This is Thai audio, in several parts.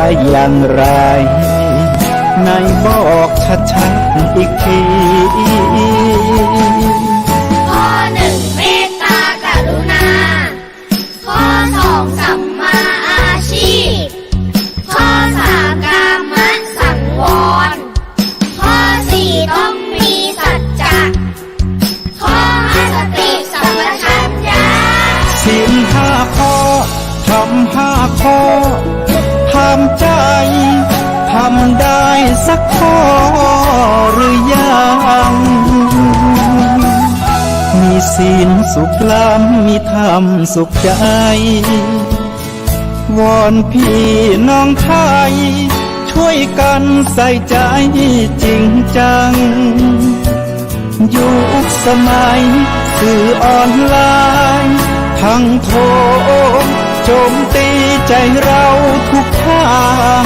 อย่างไรไหนบอกชัดๆอีกทีข้อหนึ่งเมตตากรุณาข้อสองสัมมาอาชีพข้อสามกามสังวรข้อสี่ต้องมีสัจจะข้อห้าสติสัมปชัญญะศีลห้าข้อทำห้าข้อทำใจทำได้สักข้อหรือยังมีศีลสุขล้ำมีธรรมสุขใจวอนพี่น้องไทยช่วยกันใส่ใจจริงจังยุคสมัยสื่อออนไลน์ทั้งโทรโจมตีใจเราทุกทาง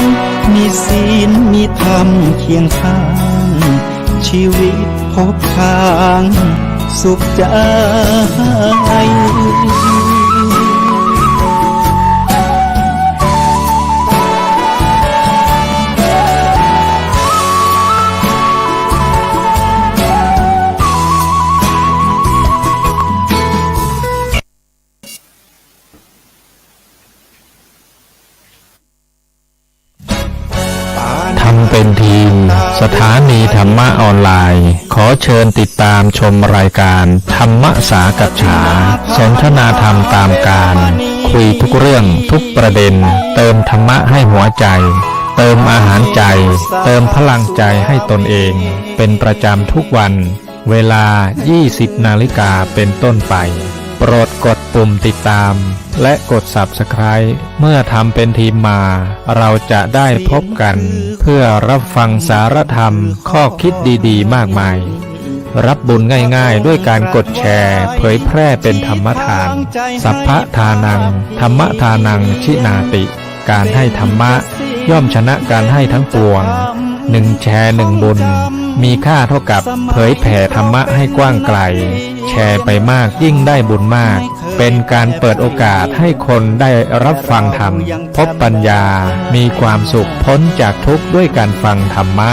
มีศีลมีธรรมเคียงข้างชีวิตพบทางสุขใจทำเป็นทีมสถานีธรรมะออนไลน์ขอเชิญติดตามชมรายการธรรมสากัจฉาสนทนาธรรมตามการคุยทุกเรื่องทุกประเด็นเติมธรรมะให้หัวใจเติมอาหารใจเติมพลังใจให้ตนเองเป็นประจำทุกวันเวลา 20 นาฬิกาเป็นต้นไปโปรดกดปุ่มติดตามและกด Subscribe เมื่อทำเป็นทีมมาเราจะได้พบกันเพื่อรับฟังสารธรรมข้อคิดดีๆมากมายรับบุญง่ายๆด้วยการกดแชร์เผยแพร่เป็นธรรมทานสัพพทานังธรรมทานังชินาติการให้ธรรมะย่อมชนะการให้ทั้งปวง1แชร์1บุญมีค่าเท่ากับเผยแผ่ธรรมะให้กว้างไกลแชร์ไปมากยิ่งได้บุญมากเป็นการเปิดโอกาสให้คนได้รับฟังธรรมพบปัญญามีความสุขพ้นจากทุกข์ด้วยการฟังธรรมะ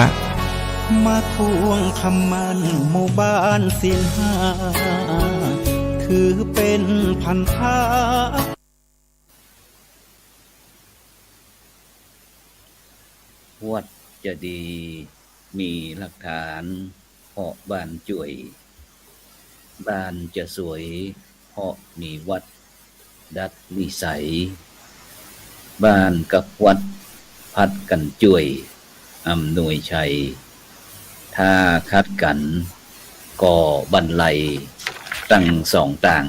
มาทวงคำมันหมู่บ้านศีลห้าถือเป็นพันธะวัดจะดีมีหลักฐานเพราะบ้านจ่วยบ้านจะสวยเพราะมีวัดดัดวิสัยบ้านกับวัดพัดกันจ่วยอำนวยชัยถ้าคัดกันก็บรรลัยตั้งสองต่าง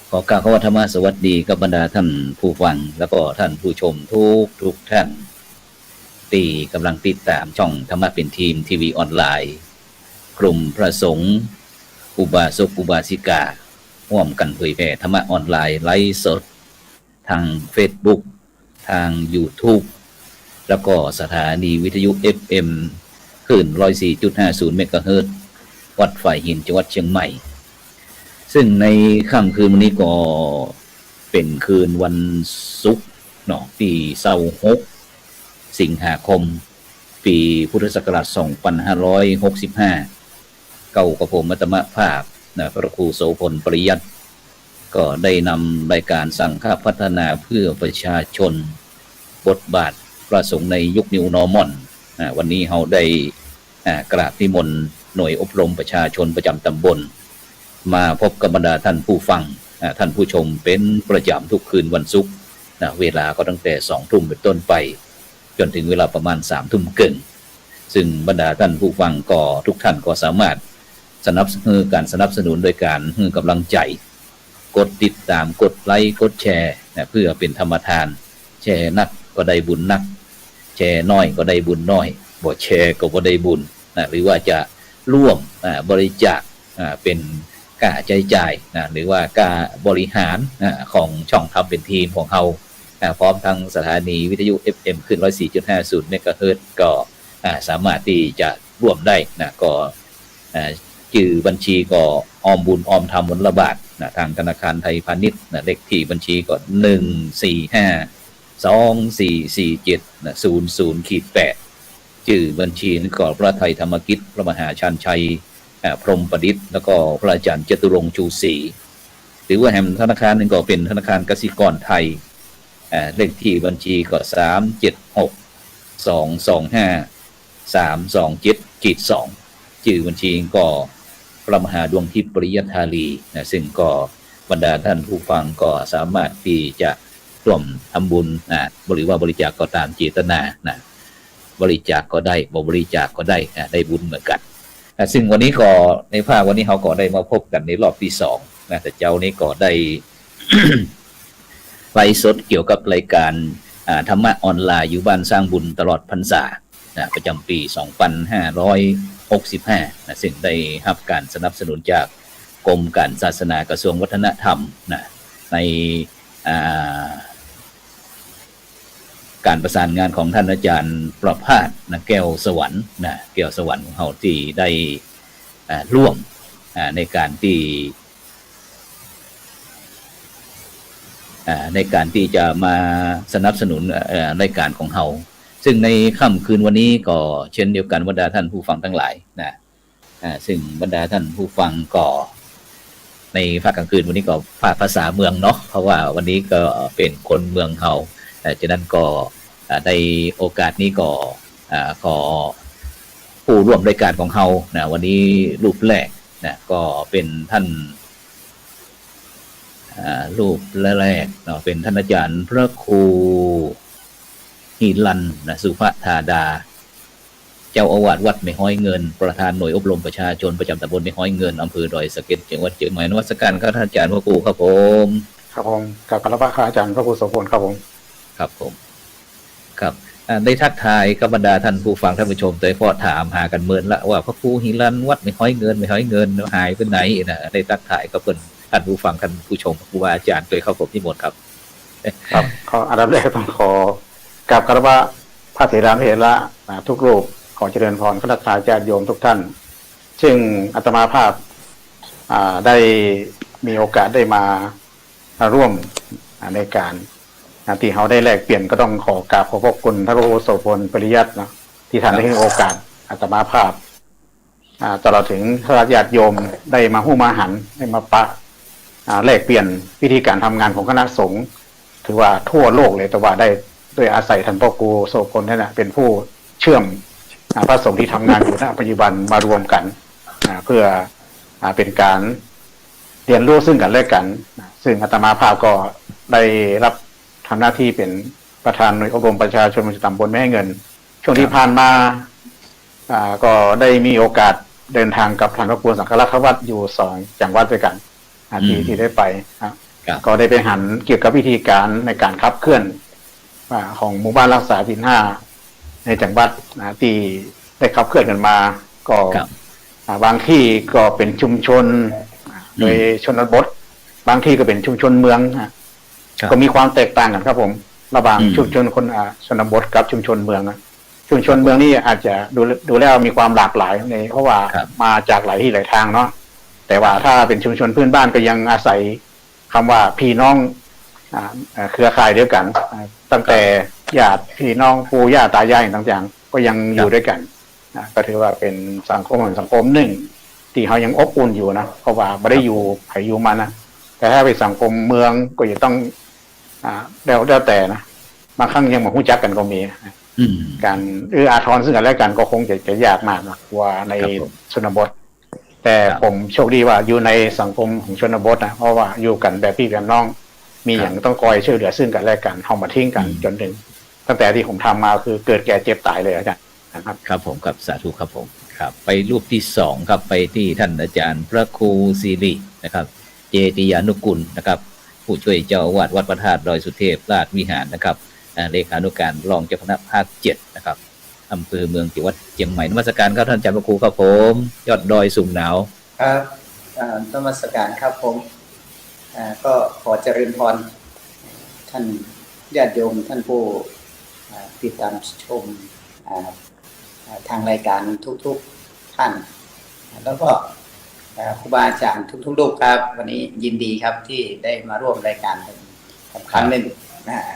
ขอกล่าวคำว่าธรรมะสวัสดีกับบรรดาท่านผู้ฟังแล้วก็ท่านผู้ชมทุกท่านที่กำลังติดตามช่องธรรมะเป็นทีมทีวีออนไลน์กลุ่มพระสงฆ์อุบาสกอุบาสิการ่วมกันเผยแผ่ธรรมะออนไลน์ไลฟ์สดทาง Facebook ทาง YouTube แล้วก็สถานีวิทยุ FM คลื่น 104.50 เมกะเฮิรตซ์วัดฝ่ายหินจังหวัดเชียงใหม่ซึ่งในค่ำคืนวันนี้ก็เป็นคืนวันศุกร์เนาะที่26สิงหาคมปีพุทธศักราช 2565เก้ากับผมมัตตมภาพนะพระครูโสพลปริยัติก็ได้นำรายการสังฆพัฒนาเพื่อประชาชนบทบาทพระสงฆ์ในยุค New Normal วันนี้เราได้กราบนิมนต์หน่วยอบรมประชาชนประจำตำบลมาพบกับบรรดาท่านผู้ฟังท่านผู้ชมเป็นประจำทุกคืนวันศุกร์เวลาก็ตั้งแต่ 20:00 นเป็นต้นไปจนถึงเวลาประมาณ 21:00 นซึ่งบรรดาท่านผู้ฟังก็ทุกท่านก็สามารถสนับสนุนโดยการให้กำลังใจกดติดตามกดไลค์กดแชร์เพื่อเป็นธรรมทานแชร์นักก็ได้บุญนักแชร์น้อยก็ได้บุญน้อยบ่แชร์ก็บ่ได้บุญหรือว่าจะร่วมบริจาคเป็นค่าใช้จ่ายหรือว่าการบริหารของช่องทำเป็นทีมของเราพร้อมทั้งสถานีวิทยุ FM ขึ้น 104.50 เมกะเฮิรตซ์ก็สามารถที่จะร่วมได้ก็ชื่อบัญชีก็ออมบุญออมธรรมมลบาททางธนาคารไทยพาณิชย์เลขที่บัญชีก็145 244700-8ชื่อบัญชีนี่ก็พระไทยธรรมกิจพระมหาชันชัยพรหมประดิษฐ์แล้วก็พระอาจารย์จตุรงค์ชูศรีหรือว่าแห่งธนาคารหนึ่งก็เป็นธนาคารกสิกรไทยเลขที่บัญชีก็376-225-327-2ชื่อบัญชีก็พระมหาดวงทิพย์ปริยัธาลีนะซึ่งก็บรรดาท่านผู้ฟังก็สามารถที่จะร่วมทำบุญหรือว่าบริจาคก็ตามเจตนานะบริจาคก็ได้บริจาคก็ได้ได้บุญเหมือนกันซึ่งวันนี้ก็ในภาควันนี้เขาก็ได้มาพบกันในรอบที่2นะแต่เจ้านี้ก็ได้ ไลฟ์สดเกี่ยวกับรายการธรรมะออนไลน์อยู่บ้านสร้างบุญตลอดพรรษาประจำปี 2565นะซึ่งได้รับการสนับสนุนจากกรมการศาสนากระทรวงวัฒนธรรมนะในการประสานงานของท่านอาจารย์ประภาสนะแก้วสวรรค์นะแก้วสวรรค์ของเราที่ได้ร่วมในการที่จะมาสนับสนุนรายการของเราซึ่งในค่ำคืนวันนี้ก็เช่นเดียวกันบรรดาท่านผู้ฟังทั้งหลายนะซึ่งบรรดาท่านผู้ฟังก็ในภาคกลางคืนวันนี้ก็ภาษาเมืองเนาะเพราะว่าวันนี้ก็เป็นคนเมืองเราฉะนั้นก็ในโอกาสนี้ก็ขอผู้ร่วมรายการของเรานะวันนี้รูปแรกนะก็เป็นท่านรูปแรกเนาะเป็นท่านอาจารย์พระครูหิรันนะสุภธาดาเจ้าอาวาสวัดไม่ห้อยเงินประธานหน่วยอบรมประชาชนประจำตำบลไม่ห้อยเงินอำเภอดอยสะเก็ดจังหวัดเชียงใหม่นวัตการครับท่านอาจารย์พระครูครับผมครับผมกับคารวะอาจารย์พระครูโสพลครับผมครับผมครับได้ทักทายกับบรรดาท่านผู้ฟังท่านผู้ชมโดยเฉพาะถามหากันเมินละว่าพระครูหิรันวัดไม่ห้อยเงินหายไปไหนนะได้ทักทายกับเพิ่นท่านผู้ฟังท่านผู้ชมครูบาอาจารย์โดยเข้าผมที่หมดครับครับขออันดับแรกต้องขอกับคารวะพระเถระทุกรูปขอเจริญพรคณะญาติโยมทุกท่านซึ่งอาตมาภาพได้มีโอกาสได้มาร่วมในการที่เขาได้แลกเปลี่ยนก็ต้องขอกราบขอบพระคุณพระครูโสพลปริยัตินะที่ท่านได้ให้โอกาสอาตมาภาพตลอดถึงคณะญาติโยมได้มาหู้มาหันได้มาปะแลกเปลี่ยนวิธีการทำงานของคณะสงฆ์ถือว่าทั่วโลกเลยแต่ว่าได้ด้วยอาศัยท่านพ่อครูโสพลนั่นแหละเป็นผู้เชื่อมพระสงฆ์ที่ทำงานอยู่ณปัจจุบันมารวมกันเพื่อเป็นการเรียนรู้ซึ่งกันและกันซึ่งอาตมาภาพก็ได้รับทำหน้าที่เป็นประธานหน่วยอบรมประชาชนประจำตำบลแม่เงินช่วงที่ผ่านมาก็ได้มีโอกาสเดินทางกับท่านพระครูสังฆราชวัดอยู่2จังหวัดด้วยกันที่ได้ไปก็ได้ไปหันเกี่ยวกับวิธีการในการขับเคลื่อนของหมู่บ้านรักษาศีล5ในจังหวัดที่ได้ขับเคลื่อนกันมาก็บางที่ก็เป็นชุมชนโดยชนบทบางที่ก็เป็นชุมชนเมืองก็มีความแตกต่างกันครับผมระหว่างชุมชนคนชนบทกับชุมชนเมืองชุมชนเมืองนี่อาจจะดูแล้วมีความหลากหลายในเพราะว่ามาจากหลายที่หลายทางเนาะแต่ว่าถ้าเป็นชุมชนพื้นบ้านก็ยังอาศัยคำว่าพี่น้องเครือข่ายเดียวกันตั้งแต่ญาติพี่น้องปู่ย่าตายายต่างๆก็ยังอยู่ด้วยกันก็ถือว่าเป็นสังคมหนึ่งที่เขายังอบอุ่นอยู่นะเพราะว่าไม่ได้อยู่ไผอยู่มันนะแต่ถ้าไปสังคมเมืองก็จะต้องแล้วแต่นะบางครั้งยังมาหู้จักกันก็มีการอาทรซึ่งกันและกันก็คงจะยากมากนะว่าในชนบทแต่ผมโชคดีว่าอยู่ในสังคมของชนบทนะเพราะว่าอยู่กันแบบพี่แบบน้องมีอย่างต้องคอยช่วยเหลือซึ่งกันและกันเข้ามาทิ้งกันจนถึงตั้งแต่ที่ผมทำมาคือเกิดแก่เจ็บตายเลยอาจารย์ครับผมครับสาธุครับผมครับไปรูปที่2ครับไปที่ท่านอาจารย์พระครูศิรินะครับเจติยานุกุลนะครับผู้ช่วยเจ้าอาวาสวัดพระธาตุดอยสุเทพราชวิหารนะครับเลขานุการรองเจ้าคณะภาค7นะครับอำเภอเมืองจังหวัดเชียงใหม่นมัสการครับท่านอาจารย์พระครูครับผมยอดดอยสุ่มหนาวครับนมัสการครับผมก็ขอเจริญพรท่านญาติโยมท่านผู้ติดตามชมทางรายการทุกท่านแล้วก็ครูบาอาจารย์ทุกรูปครับวันนี้ยินดีครับที่ได้มาร่วมรายการครั้งหนึ่ง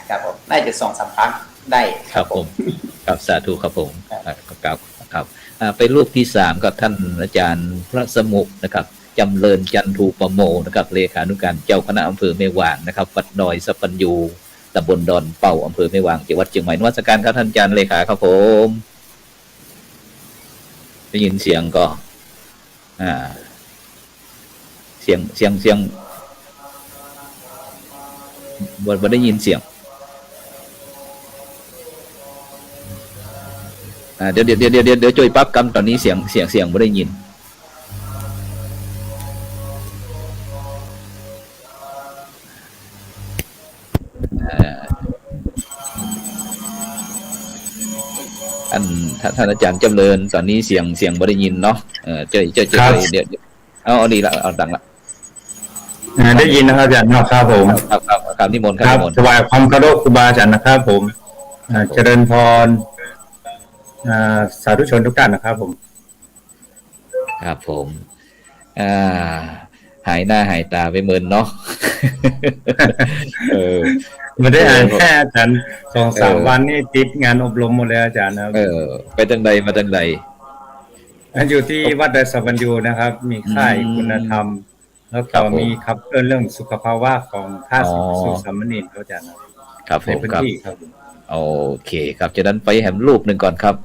ครับผมน่าจะ2-3 ครั้งได้ ครับผมครับสาธุครับผมครับไปรูปที่3กับท่านอาจารย์พระสมุนะครับจำเริญจันทูปโมนะครับเลขานุการเจ้าคณะอำเภอแม่วางนะครับวัดดอยสัปปัญญูตำบลดอนเป่าอำเภอแม่วางจังหวัดเชียงใหม่นมัสการครับท่านอาจารย์เลขาครับผมได้ยินเสียงก็เสียงบ่ได้ยินเสียงเดี๋ยวช่วยปั๊บกันตอนนี้เสียงไม่ได้ยินท่านอาจารย์จำเริญตอนนี้เสียงไม่ได้ยินเนาะเดี๋ยวเอาดีละเอาดังละได้ยินนะครับอาจารย์ครับผมครับนิมนต์ครับถวายความเคารพครูบาอาจารย์นะครับผมเจริญพรสาธุชนทุกท่านนะครับผมครับผมหายหน้าหายตาไปเมินเนาะไม่ได้อ่านแค่อาจารย์2-3 วันนี่ติดงานอบรมหมดเลยอาจารย์นะครับไปทางใดมาทางใดอยู่ที่วัดดอยสัปปัญญูนะครับมีค่ายคุณธรรมแล้วก็มีขับเคลื่อนเรื่องสุขภาวะของท่าสุสามณีอาจารย์ครับผมครับโอเคครับจากนั้นไปแหมรูปหนึ่งก่อนครับ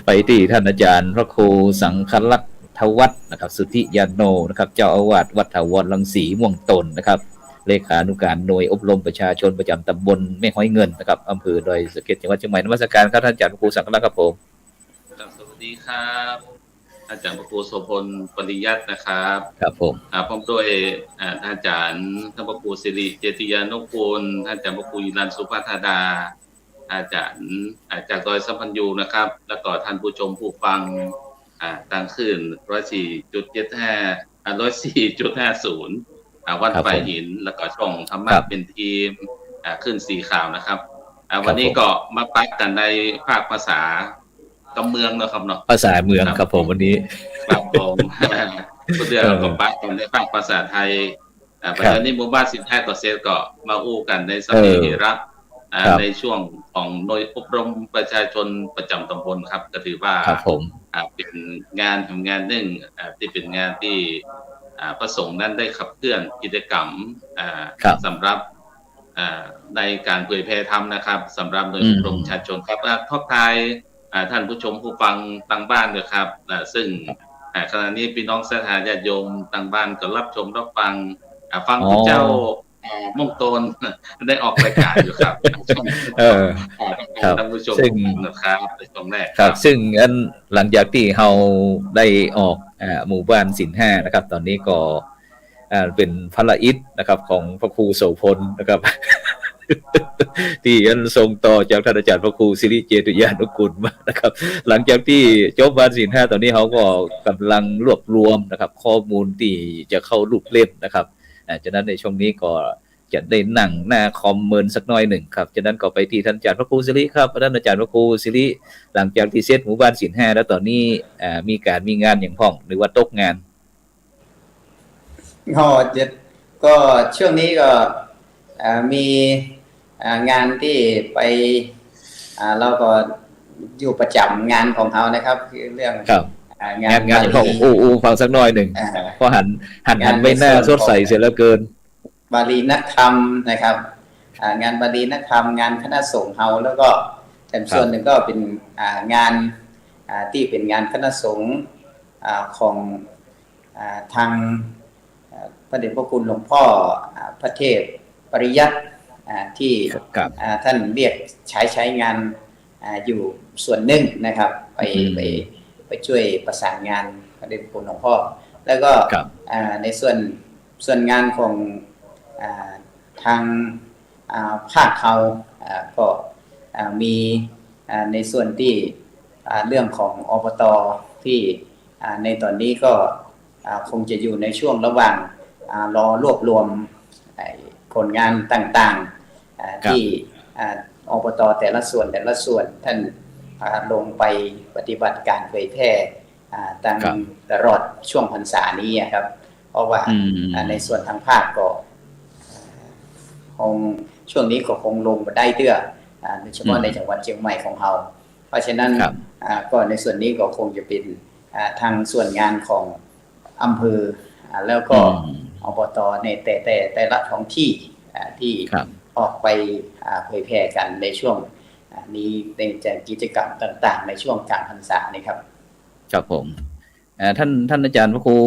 ไปที่ท่านอาจารย์พระครูสังฆลักษณ์ทวัฒน์นะครับสุทธิยาโนนะครับเจ้าอาวาสวัดถาวรรังสีม่วงตนนะครับเลขานุการหน่วยอบรมประชาชนประจำตำบลแม่ห้อยเงินนะครับอำเภอดอยสะเก็ดจังหวัดเชียงใหม่นมัสการครับท่านอาจารย์พระครูสังฆลักษณ์ครับผมสวัสดีครับอาจารย์พระครูโสพลปริยัตินะครับครับผมพร้อมด้วยท่านอาจารย์ท่านพระครูสิริเจติยานุกูลท่านอาจารย์พระครูยิรันสุภาธาดาอาจารย์จากดอยสัมพันยูนะครับแล้วก็ท่านผู้ชมผู้ฟังต่างขึ้น104.75 104.50วัดไฟหินแล้วก็ช่องธรรมะเป็นทีมขึ้นสีข่าวนะครับวันนี้ก็มาปักกันในภาคภาษากำเมืองนะครับเนาะภาษาเมืองครับผมวันนี้ครับผมก็เดือนเราก็ปักกันในภาคภาษาไทยปัจจุบันนี้หมู่บ้านสินแท้ต่อเซตก็มาอู้กันในสมัยรักในช่วงของหน่วยอบรมประชาชนประจำตำบลครับก็ถือว่าเป็นงานทำงานหนึ่งที่เป็นงานที่พระสงฆ์นั้นได้ขับเคลื่อนกิจกรรมสำหรับในการเผยแพร่ธรรมนะครับสำหรับหน่วยอบรมประชาชนครับทักทายท่านผู้ชมผู้ฟังต่างบ้านด้วยครับซึ่งขณะนี้พี่น้องศรัทธาญาติโยมต่างบ้านก็รับชมรับฟังผู้เจ้ามุ่งตนได้ออกรายการอยู่ครับท่านผู้ชมนะครับในตรงแรกครับซึ่งหลังจากที่เราได้ออกหมู่บ้านศีลห้านะครับตอนนี้ก็เป็นพระอิฐนะครับของพระครูโสพลนะครับที่ส่งต่อจากท่านอาจารย์พระครูสิริเจติยานุกูลมานะครับหลังจากที่จบบ้านศีลห้าตอนนี้เขาก็กำลังรวบรวมนะครับข้อมูลที่จะเข้ารูปเล่มนะครับจากนั้นในช่วงนี้ก็จะได้นั่งหน้าคอมเมินสักน้อยหนึ่งครับจากนั้นก็ไปที่ท่านอาจารย์พระครูสิริครับท่านอาจารย์พระครูสิริหลังจากที่เสร็จหมู่บ้านศีลห้าแล้วตอนนี้มีงานอย่างพ้องหรือว่าตกงานก็ช่วงนี้ก็มีงานที่ไปเราก็อยู่ประจำงานของเขานะครับคือเรื่องงานของฟังสักน้อยหนึ่งเพราะหันไม่น่าสดใสเสียแล้วเกินบาลีนักธรรมนะครับงานบาลีนักธรรมงานคณะสงฆ์เฮาแล้วก็แต่ส่วนหนึ่งก็เป็นงานที่เป็นงานคณะสงฆ์ของทางพระเดชพระคุณหลวงพ่อพระเทพปริยัติที่ท่านเรียกใช้งานอยู่ส่วนหนึ่งนะครับไปช่วยประสานงานพระเดชพระคุณหลวงพ่อแล้วก็ในส่วนงานของทางภาคเขาก็มีในส่วนที่เรื่องของอบต.ที่ในตอนนี้ก็คงจะอยู่ในช่วงระหว่างรอรวบรวมผลงานต่างๆที่อบต.แต่ละส่วนท่านลงไปปฏิบัติการเผยแพร่ตลอดช่วงพรรษานี้ครับเพราะว่าในส่วนทางภาคก็คง ช่วงนี้ก็คงลงมาได้เตื้อโดยเฉพาะในจังหวัดเชียงใหม่ของเราเพราะฉะนั้นก็ในส่วนนี้ก็คงจะเป็นทางส่วนงานของอำเภอแล้วก็อบตในแต่ละท้องที่ที่ออกไปเผยแพร่กันในช่วงนี้ในกิจกรรมต่างๆในช่วงการพรรษานี่ครับครับผมท่านอาจารย์พระครู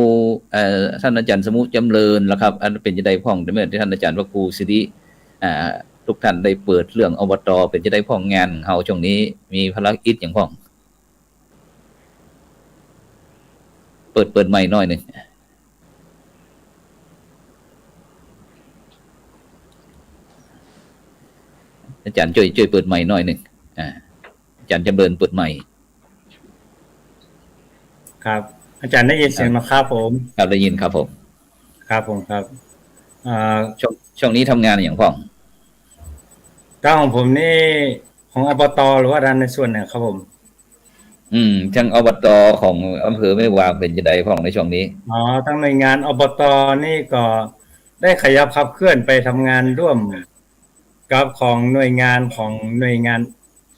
ท่านอาจารย์สมุจำเริญแล้วครับอันเป็นจะได้พ่องเมื่อที่ท่านอาจารย์พระครูสิริทุกท่านได้เปิดเรื่องอบตเป็นจะได้พ่องงานเฮาช่วงนี้มีภารกิจอย่างพ่องเปิดใหม่หน่อยหนึ่งอาจารย์ช่วยเปิดใหม่หน่อยหนึ่งอาจารย์จำเริญเปิดใหม่ครับอาจารย์ได้ยินเสียงมาครับผมครับได้ยินครับผมครับผมครับช่วงนี้ทำงานอย่างพ่องก็ของผมนี่ของอบตหรือว่าด้านในส่วนไหนครับผมทั้งอบตของอำเภอแม่วางเป็นจะได้พ่องในช่วงนี้ทั้งหน่วยงานอบตนี่ก็ได้ขยับขับเคลื่อนไปทำงานร่วมกับของหน่วยงาน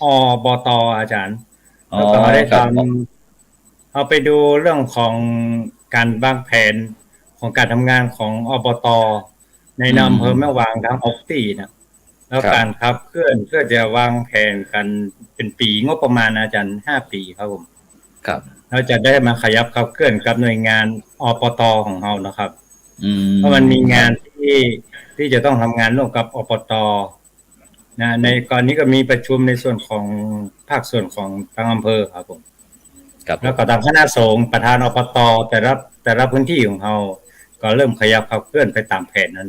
อบตอาจารย์แล้วก็ได้ทำเอาไปดูเรื่องของการวางแผนของการทำงานของอบตในอำเภอแม่วางทั้ง6ที่นะแล้วการขับเคลื่อนเพื่อจะวางแผนกันเป็นปีงบประมาณอาจารย์5ปีครับผมครับเราจะได้มาขยับขับเคลื่อนกับหน่วยงานอบตของเรานะครับเพราะมันมีงานที่จะต้องทำงานร่วมกับอบตนะในก่อนนี้ก็มีประชุมในส่วนของภาคส่วนของทางอำเภอครับผมแล้วก็ทางคณะสงฆ์ประธานอบตแต่ละพื้นที่ของเราก็เริ่มขยับขับเคลื่อนไปตามแผนนั้น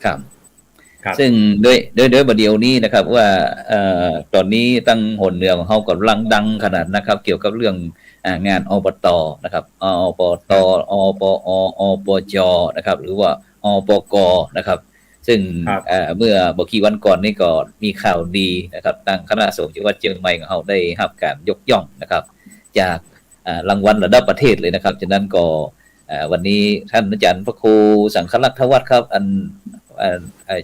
ครับซึ่งด้วยประเดี๋ยวนี้นะครับว่าตอนนี้ตั้งหนเหนือของเขากำลังดังขนาดนะครับเกี่ยวกับเรื่องงานอบตนะครับอบตอบปจนะครับหรือว่าอบกนะครับซึ่งเมื่อบกี่วันก่อนนี่ก็มีข่าวดีนะครับทางคณะสงฆ์จังหวัดเชียงใหม่ของเขาได้รับการยกย่องนะครับจากรางวัลระดับประเทศเลยนะครับฉะนั้นก็วันนี้ท่านอาจารย์พระครูสังฆลักษณ์วัฒน์ครับ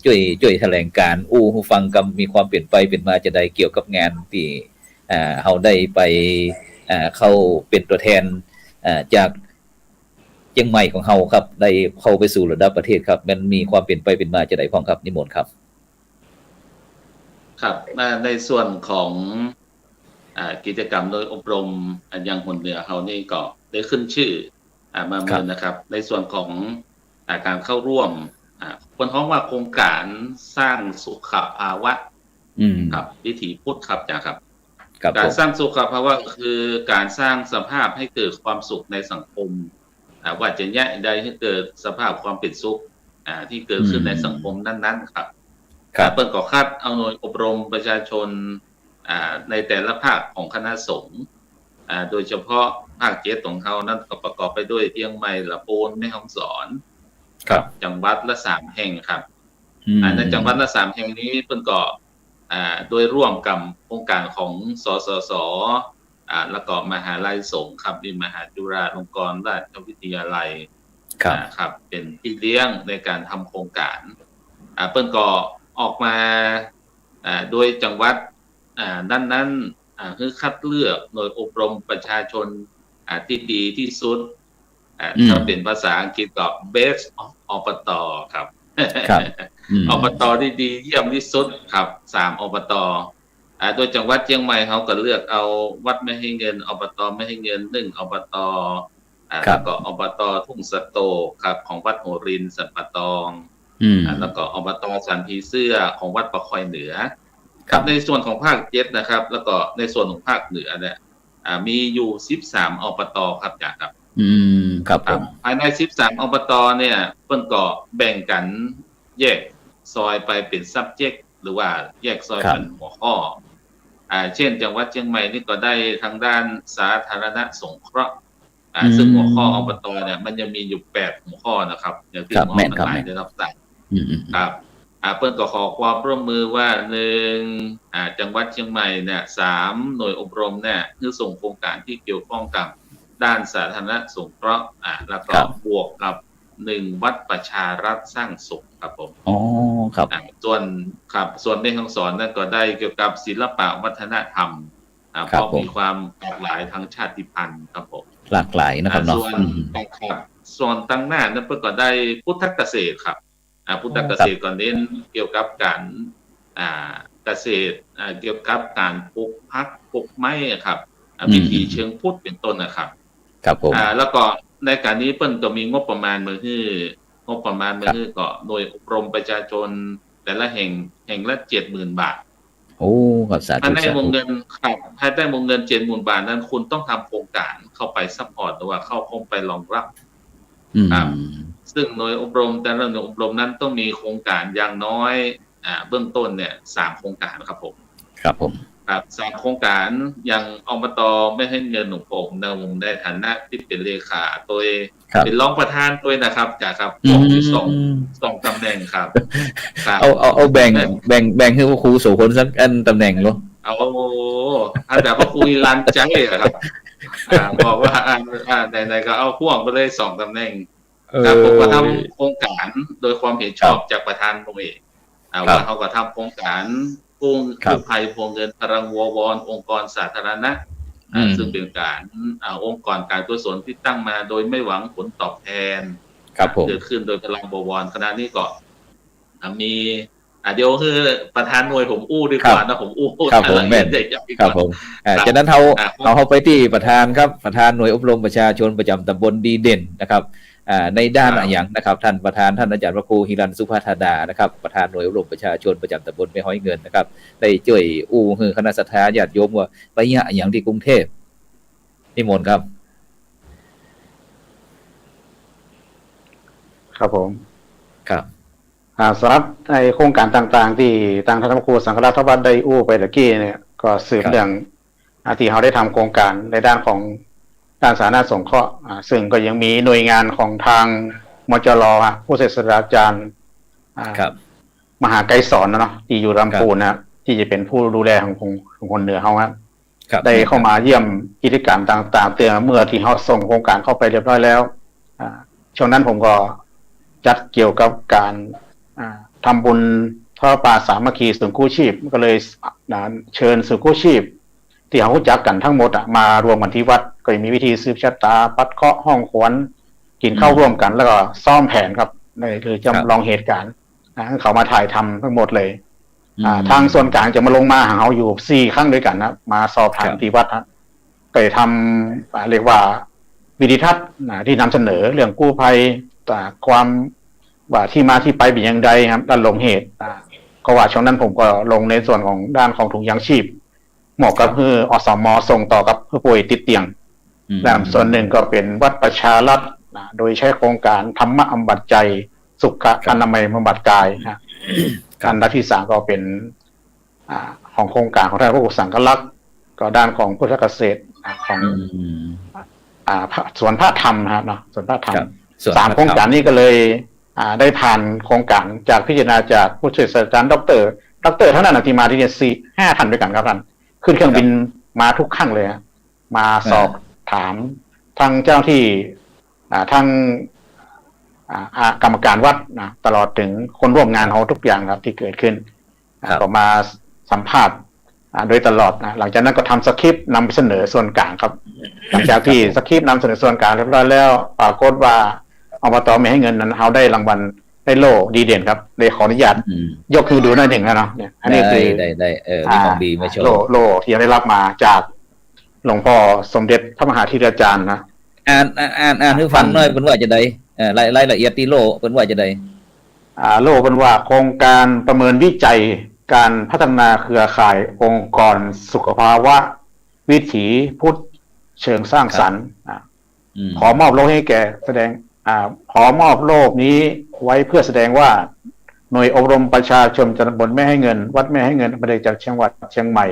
ช่วยแถลงการผู้ฟังกำมีความเปลี่ยนไปเปลี่ยนมาจะได้เกี่ยวกับงานที่เขาได้ไปเข้าเป็นตัวแทนจากเชียงใหม่ของเขาครับได้เข้าไปสู่ระดับประเทศครับมันมีความเปลี่ยนไปเปลี่ยนมาจะได้พ้องครับนิมนต์ครับครับในส่วนของกิจกรรมโดยอบรมยังหนเหนือเขานี่ก็ได้ขึ้นชื่อมาเมื่อนะครับในส่วนของการเข้าร่วมคนท้องว่าโครงการสร้างสุขภาวะครับวิถีพุทธครับจ้ะครับการสร้างสุขภาวะคือการสร้างสภาพให้เกิดความสุขในสังคมว่าจะแยกใดให้เกิดสภาพความเป็นสุขที่เกิดขึ้นในสังคมนั้นๆครับเปิดก่อคัดเอาหน่วยอบรมประชาชนในแต่ละภาคของคณะสงฆ์โดยเฉพาะภาค7ของเขานั้นก็ประกอบไปด้วยเชียงใหม่ลำพูนแม่ฮ่องสอนจังหวัดละ3แห่งครับในจังหวัดละ3แห่งนี้เพิ่นก็โดยร่วมกับโครงการของสสสแล้วก็มหาลัยสงฆ์ครับที่มหาจุฬาลงกรณราชวิทยาลัยครับเป็นพี่เลี้ยงในการทำโครงการเพิ่นก็ออกมาโดยจังหวัดนั้นคือคัดเลือกหน่วยอบรมประชาชนที่ดีที่สุดถ้าเป็นภาษาอังกฤษก็ best of อบตครับอบตที่ดีเยี่ยมที่สุดครับ3อบตโดยจังหวัดเชียงใหม่เขาก็เลือกเอาวัดไม่ให้เงินอบตไม่ให้เงิน1อบตแล้วก็อบตทุ่งสะโตครับของวัดโหรินสันปะตองแล้วก็อบตสันผีเสื้อของวัดประคอยเหนือครับในส่วนของภาค7นะครับแล้วก็ในส่วนของภาคเหนือเนี่ยมีอยู่13อบตครับจ้ะครับครับผมภายใน13อบตเนี่ยเพิ่นก็แบ่งกันแยกซอยไปเป็น subject หรือว่าแยกซอยเป็นหัวข้อเช่นจังหวัดเชียงใหม่นี่ก็ได้ทางด้านสาธารณสงเคราะห์ซึ่งหัวข้ออบตเนี่ยมันจะมีอยู่8หัวข้อนะครับอย่างที่หมอมันหลายได้รับทราบครับเพิ่นก็ขอความร่วมมือว่า1จังหวัดเชียงใหม่เนี่ย3หน่วยอบรมเนี่ยคือส่งโครงการที่เกี่ยวข้องกับด้านสาธารณสงเคราะห์แล้วก็บวกกับ 1วัดประชารัฐสร้างสุขครับผม อ๋อครับ ส่วนในห้องสอนนั้นก็ได้เกี่ยวกับศิลปะวัฒนธรรมเพราะมีความหลากหลายทางชาติพันธุ์ครับผม หลากหลายนะครับเนาะ ส่วนตั้งหน้านั้นก็ได้พุทธเกษตรครับพุทธเกษตรก็เน้นเกี่ยวกับการเกษตรเกี่ยวกับการปลูกผักปลูกไม้ครับวิถีเชิงพุทธเป็นต้นนะครับ ครับผม แล้วก็ในการนี้เปิ้นก็มีงบประมาณมือฮื้องบประมาณมือฮื้อก็หน่วยอบรมประชาชนแต่ละแห่งละ 70,000 บาท โอ้ครับสาธุ ภายใน สา วง ธุ เงินครับภายใต้วงเงิน 70,000 บาทนั้นคุณต้องทำโครงการเข้าไปซัพพอร์ตหรือว่าเข้าไปรองรับ ครับ ซึ่งหน่วยอบรมแต่ละหน่วยอบรมนั้นต้องมีโครงการอย่างน้อยเบื้องต้นเนี่ย3โครงการครับผม ครับผม ครับ3โครงการอย่างอบตไม่ให้เงินหนุ่มผมในฐานะที่เป็นเลขาตัวเป็นรองประธานตัวนะครับจากผมมีสองตำแหน่งครับ เอาแบ่งให้ครูโสพลสักอันตำแหน่งเนาะ เอาอาจารย์พระครูรันใจครับบอกว่าไหนๆก็เอาพ่วงไปเลย2ตำแหน่งผมก็ทำโครงการโดยความเห็นชอบจากประธานผมเองว่าเขาก็ทำโครงการกู้ภัยพวงเงินพลังวรองค์กรสาธารณะซึ่งเป็นการองค์กรการกุศลที่ตั้งมาโดยไม่หวังผลตอบแทนเกิดขึ้นโดยพลังวรคณะนี้ก็มีเดี๋ยวคือประธานหน่วยผมอู้ดีกว่านะผมอู้ครับผมแม่นครับผมจากนั้นเขาไปที่ประธานครับประธานหน่วยอบรมประชาชนประจำตำบลดีเด่นนะครับในด้านอย่างนะครับท่านประธานท่านอาจารย์พระครูฮิรันสุภาธดานะครับประธานหน่วยอบรมประชาชนประจำตำบลแม่ห้อยเงินนะครับได้ช่วยคณะศรัทธาญาติโยมว่าไปอย่างที่กรุงเทพนิมนต์ครับ ครับผม ครับ สำหรับในโครงการต่างๆที่ทางท่านพระครูสังฆราชวัดได้ไปตะกี้เนี่ยก็สืบเรื่องที่เขาได้ทำโครงการในด้านของด้านสาธารณสงเคราะห์ซึ่งก็ยังมีหน่วยงานของทางมจรผู้ศาสตราจารย์มหาไกรสอนเนาะที่อยู่ลำพูนนะครับที่จะเป็นผู้ดูแลของคนเหนือเขาครับได้เข้ามาเยี่ยมกิจกรรมต่างๆเตือนเมื่อที่เขาส่งโครงการเข้าไปเรียบร้อยแล้วช่วงนั้นผมก็จัดเกี่ยวกับการทำบุญทอดป่าสามัคคีศูนย์กู้ชีพก็เลยเชิญศูนย์กู้ชีพที่เขารู้จักกันทั้งหมดมารวมกันที่วัดก็มีวิธีสืบชะตาปัดเคาะห้องขวัญกินข้าวร่วมกันแล้วก็ซ่อมแผนครับนี่คือจำลองเหตุการณ์เขามาถ่ายทำทั้งหมดเลยทางส่วนกลางจะมาลงมาหาเขาอยู่4 ครั้งด้วยกันนะมาสอบถามที่วัดนะก็เลยทำเรียกว่าวิดีทัศน์ที่นำเสนอเรื่องกู้ภัยความว่าที่มาที่ไปเป็นอย่างไรครับด้านลงเหตุก็ว่าช่วงนั้นผมก็ลงในส่วนของด้านของถุงยางชีพเหมาะกับคืออสม.ส่งต่อกับผู้ป่วยติดเตียงและส่วนหนึ่งก็เป็นวัดประชารัฐโดยใช้โครงการธรรมะบำบัดใจสุขอนามัยบำบัดกายการรัฐที่3ก็เป็นของโครงการของท่านพระครูสังฆลักษณ์ก็ด้านของพุทธเกษตรของสวนพระธรรมนะครับเนาะสวนพระธรรม3โครงการนี้ก็เลยได้ผ่านโครงการจากพิจารณาจากผู้ช่วยศาสตราจารย์ดรท่านนั้นที่มาที่นี่5 ท่านด้วยกันครับท่านขึ้นเครื่องบินมาทุกครั้งเลยมาสอบถามทางเจ้าที่ทางกรรมการวัดตลอดถึงคนร่วมงานเขาทุกอย่างครับที่เกิดขึ้นก็มาสัมภาษณ์โดยตลอดหลังจากนั้นก็ทำสคริปต์นำไปเสนอส่วนกลางครับหลังจากที่สคริปต์นำเสนอส่วนกลางเรียบร้อยแล้วปรากฏว่าอบต.ไม่ให้เงินนั้นเขาได้รางวัลได้โล่ดีเด่นครับเลยขออนุญาตยกคือดูหน่อยหนึ่งนะเนาะเนี่ยอันนี้คือได้มีของดีมาโชว์โล่ที่ได้รับมาจากหลวงพ่อสมเด็จพระมหาธีราจารย์นะอ่านให้ฟังหน่อยเป็นว่าจะได้รายละเอียดที่โล่เป็นว่าจะได้โล่เป็นว่าโครงการประเมินวิจัยการพัฒนาเครือข่ายองค์กรสุขภาวะวิถีพุทธเชิงสร้างสรรค์ขอมอบโล่ให้แก่ขอมอบโล่นี้ไว้เพื่อแสดงว่าหน่วยอบรมประชาชนตำบลแม่ให้เงินวัดแม่ให้เงินประเดจากเชียงวัดเชียงใหม่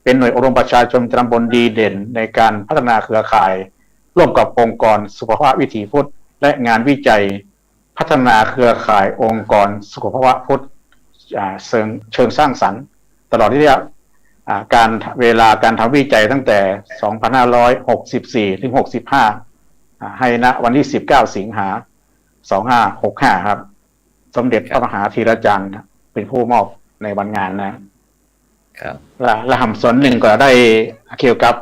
เป็นหน่วยอบรมประชาชนตำบลดีเด่นในการพัฒนาเครือข่ายร่วมกับองค์กรสุขภาพวิถีพุทธและงานวิจัยพัฒนาเครือข่ายองค์กรสุขภาพพุทธเชิงสร้างสรรค์ตลอดที่เวลาการทำวิจัยตั้งแต่ 2564 ถึง 65ให้ณวันที่19 สิงหา 2565ครับสมเด็จพระมหาธีรจารย์เป็นผู้มอบในวันงานนะครับและหำส่วนหนึ่งก็ได้เกี่ยวกับ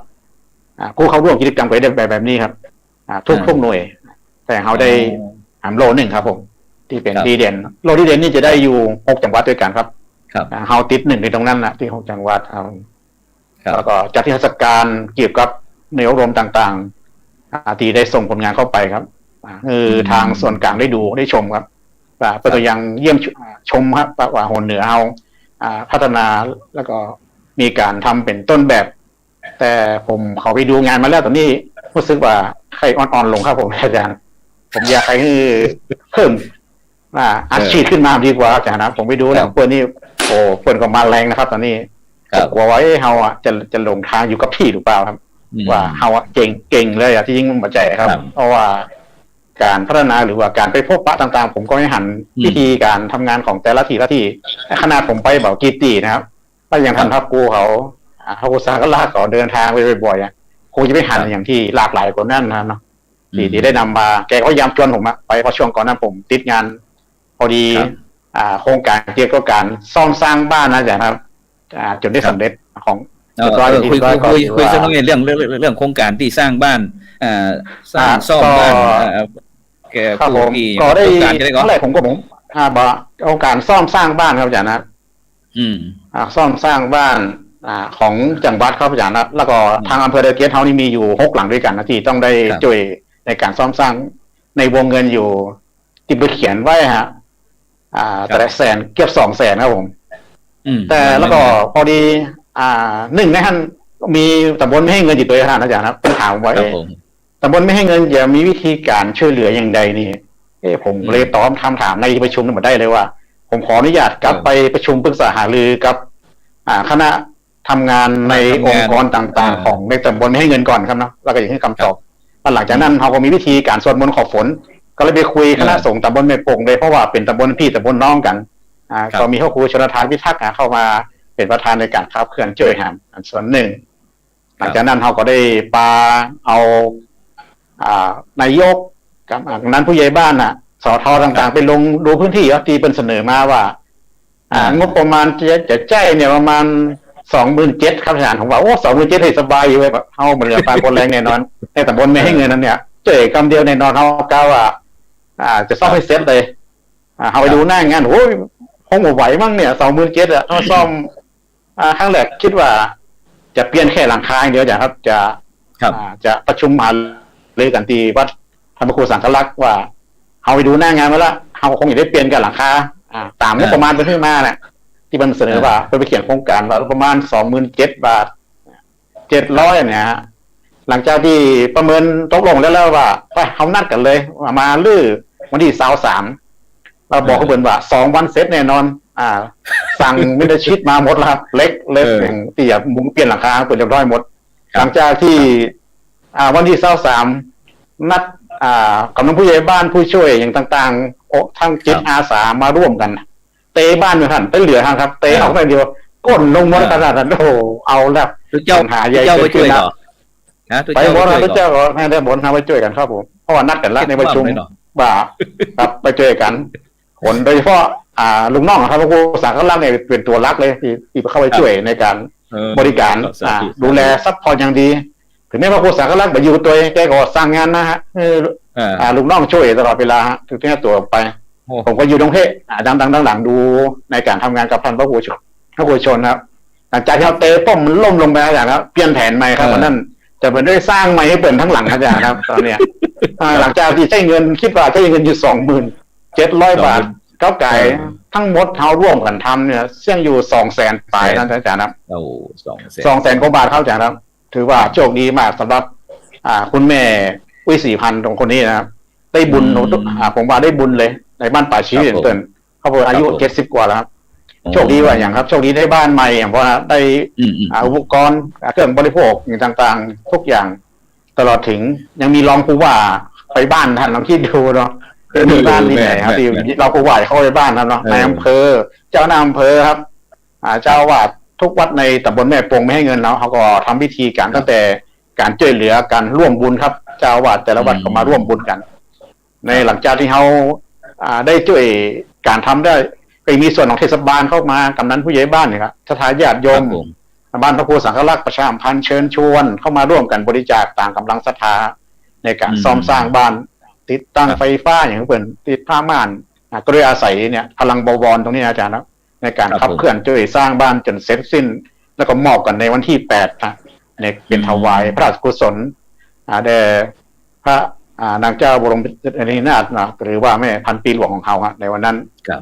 ผู้เข้าร่วมกิจกรรมก็ได้แบบนี้ครับทุกหน่วยแต่เขาได้โลหนึ่งครับผมที่เป็นดีเด่นโลดีเด่นนี่จะได้อยู่6จังหวัดด้วยกันครับเขาติด1ในตรงนั้นนะที่6จังหวัดครับแล้วก็จัดที่เทศกาลเกี่ยวกับในอบรมต่างๆที่ได้ส่งผลงานเข้าไปครับทางส่วนกลางได้ดูได้ชมครับเป็นตัวอย่างเยี่ยมชมครับว่าโหนเหนือเอาพัฒนาแล้วก็มีการทำเป็นต้นแบบ แต่ผมเขาไปดูงานมาแล้วตอนนี้รู้สึกว่าใครอ่อนๆลงครับผมอาจารย์ผมอยากให้เพิ่มอัดฉีดขึ้นมาดีกว่าอาจารย์นะผมไปดูแล้วเพื่อนนี่โอ้เพื่อนก็มาแรงนะครับตอนนี้กลัวไว้เฮาจะลงทางอยู่กับพี่หรือเปล่าครับว่าเฮาเก่งเลยที่ยิ่งมันใจครับเพราะว่าการพัฒนาหรือว่าการไปพบปะต่างๆผมก็ไม่หันวิธีการทำงานของแต่ละที่ขนาดผมไปแบบกีตีนะครับก็ยังทันทับกูเขาอุตสาหก็ลากเขาเดินทางไปบ่อยๆคงจะไม่หันอย่างที่หลากหลายกว่านั้นนะเนาะที่ได้นำมาแกก็ย้ำชวนผมไปเพราะช่วงก่อนนั้นผมติดงานพอดีโครงการเกี่ยวกับการซ่อมสร้างบ้านนะจ๊ะครับจนได้สำเร็จของคุยสักหน่อยเรื่องโครงการที่สร้างบ้านสร้างซ่อมบ้านแกผู้ที่ก็ได้เท่าไหร่ผมก็โครงการซ่อมสร้างบ้านครับอาจารย์นะซ่อมสร้างบ้านของจังหวัดครับอาจารย์นะแล้วก็ทางอำเภอเดลเกตเฮานี่มีอยู่6หลังด้วยกันนะที่ต้องได้ช่วยในการซ่อมสร้างในวงเงินอยู่ที่ไปเขียนไว้ฮะแต่แสนเกือบ200,000ครับผมแต่แล้วก็พอดีหนึ่งในท่านมีตำบลไม่ให้เงินอยู่ตัวท่านอาจารย์ครับเป็นถามว่าตำบลไม่ให้เงินจะมีวิธีการช่วยเหลืออย่างใดนี่ผมเลยตอบคำถามในประชุมมาได้เลยว่าผมขออนุญาตกลับไปประชุมปรึกษาหารือกับคณะทำงานในองค์กรต่างๆของในตำบลไม่ให้เงินก่อนครับเนาะแล้วก็อย่างให้คำตอบหลังจากนั้นเขาก็มีวิธีการสวดมนต์ขอฝนก็เลยไปคุยคณะสงฆ์ตำบลแม่โป่งเลยเพราะว่าเป็นตำบลพี่ตำบลน้องกันก็มีพระครูชนทานพิทักษ์เข้ามาเป็นประธานในการขับเคลื่อนช่วยหามส่วนหนึ่งหลังจากนั้นเขาก็ได้ปาเอานายกกับนั้นผู้ใหญ่บ้านสทต่างๆไปลงดูพื้นที่ที่เป็นเสนอมาว่างบประมาณจะแจ้เนี่ยประมาณ27,000ครับอาจารย์ผมว่าโอ้27,000ให้สบายอยู่แบบเฮาเหมือนกับปลาคนแรงแน่นอนในตำบลไม่ให้เงินนั้นเนี่ยเจ๊คำเดียวแน่นอนเฮากล่าวว่าจะซ่อมให้เสร็จเลยเฮาไปดูหน้างานโอ้ยคงบ่ไหวมั้งเนี่ย27,000ถ้าซ่อมครั้งแรกคิดว่าจะเปลี่ยนแค่หลังคาอย่างเดียวจ้ะครับจะประชุมมาเลยกันที่วัดธรรมครูสังฆลักษณ์ว่าเฮาไปดูหน้างานมาแล้วเฮาคงอยากได้เปลี่ยนกันหลังคาตามงบประมาณไปขึ้นมาเนี่ยที่มันเสนอว่าไปเขียนโครงการว่าประมาณ27,000 บาท700เนี่ยหลังจากที่ประเมินตกลงแล้วว่าไปเขานัดกันเลยมาลื้อวันที่23เราบอกเขาเบิ่นว่า2วันเสร็จแน่นอนสั่งมิเตอร์ชีทมาหมดแล้วครับเล็กเตี่ยมุงเปลี่ยนหลังคาเปิดเรียบร้อยหมดหลังจากที่วันที่23นัดกำนันผู้ใหญ่บ้านผู้ช่วยอย่างต่างๆทั้งจิตอาสามาร่วมกันเตะบ้านเหมือนกันไปเหลือครับเตะออกไปเดียวก้นลงมดขนาดนั้นโอ้เอาแล้วปัญหาใหญ่ไปช่วยเหรอไปบนพระเจ้าก็ให้ได้บนทำไปช่วยกันครับผมเพราะว่านัดกันแล้วในประชุมบ่าครับไปช่วยกันคนโดยเฉพาะลุงน้องครับพระครูสังฆลักษณ์เนี่ยเป็นตัวรักเลยที่เข้าไปช่วยในการบริการดูแลซัพพอร์ตอย่างดีถึงแม้พระครูสังฆลักษณ์ไปอยู่ตัวแกก็สร้างงานนะฮะลุงน้องช่วยตลอดเวลาถึงแม้ตัวไปผมก็อยู่ตรงเพศดังหลังดูในการทำงานกับท่านพระครูชนครับหลังจากที่เราเตะป้อมมันล่มลงไปอาจารย์ครับเปลี่ยนแผนใหม่ครับวันนั้นจะเป็นได้สร้างใหม่ให้เปิดทั้งหลังอาจารย์ครับตอนเนี้ยหลังจากที่ใช้เงินคิดว่าใช้เงินอยู่27,000 บาทเก้าไก่ทั้งหมดเท้าร่วมกันทำเนี่ยเสี่ยงอยู่200,000 ปลายนั่นอาจารย์ครับ200,000 กว่าบาทเข้าอาจารย์ครับถือว่าโชคดีมากสำหรับคุณแม่อุ้ย4,000ตรงคนนี้นะครับได้บุญผมว่าได้บุญเลยในบ้านป่าชีวิตเตือนเขาบอกอายุ70 กว่าแล้วครับโชคดีว่าอย่างครับโชคดีได้บ้านใหม่อย่างเพราะได้อุปกรณ์เครื่องบริโภคอย่างต่างๆทุกอย่างตลอดถึงยังมีรองผู้ว่าไปบ้านท่านลองคิดดูเนาะมีบ้านที่ไหนครับที่เราผู้ว่าเข้าไปบ้านเนาะในอำเภอเจ้าหน้าอำเภอครับเจ้าวาดทุกวัดในตำบลแม่โป่งไม่ให้เงินแล้วเขาก็ทำพิธีการตั้งแต่การช่วยเหลือการร่วมบุญครับเจ้าวาดแต่ละวัดก็มาร่วมบุญกัน ในหลังจากที่เขาได้ช่วยการทำได้ก็มีส่วนของเทศบาลเข้ามากำนันผู้ใหญ่บ้านเนี่ยครับสถานญาติโยมบ้านพระครูสังฆลักษณ์ประชาสัมพันธ์เชิญชวนเข้ามาร่วมกันบริจาคต่างกำลังศรัทธาในการซ่อมสร้างบ้านติดตั้งไฟฟ้าอย่างเพื่อนติดผ้าม่านก็เลยอาศัยเนี่ยพลังบวรตรงนี้อาจารย์นะในการขับเคลื่อนช่วยสร้างบ้านจนเสร็จสิ้นแล้วก็มอบกันในวันที่8นะในเป็นถวายพระราชกุศลแด่พระนางเจ้าบรมนาถนะหรือว่าแม่พันปีหลวงของเขาในวันนั้น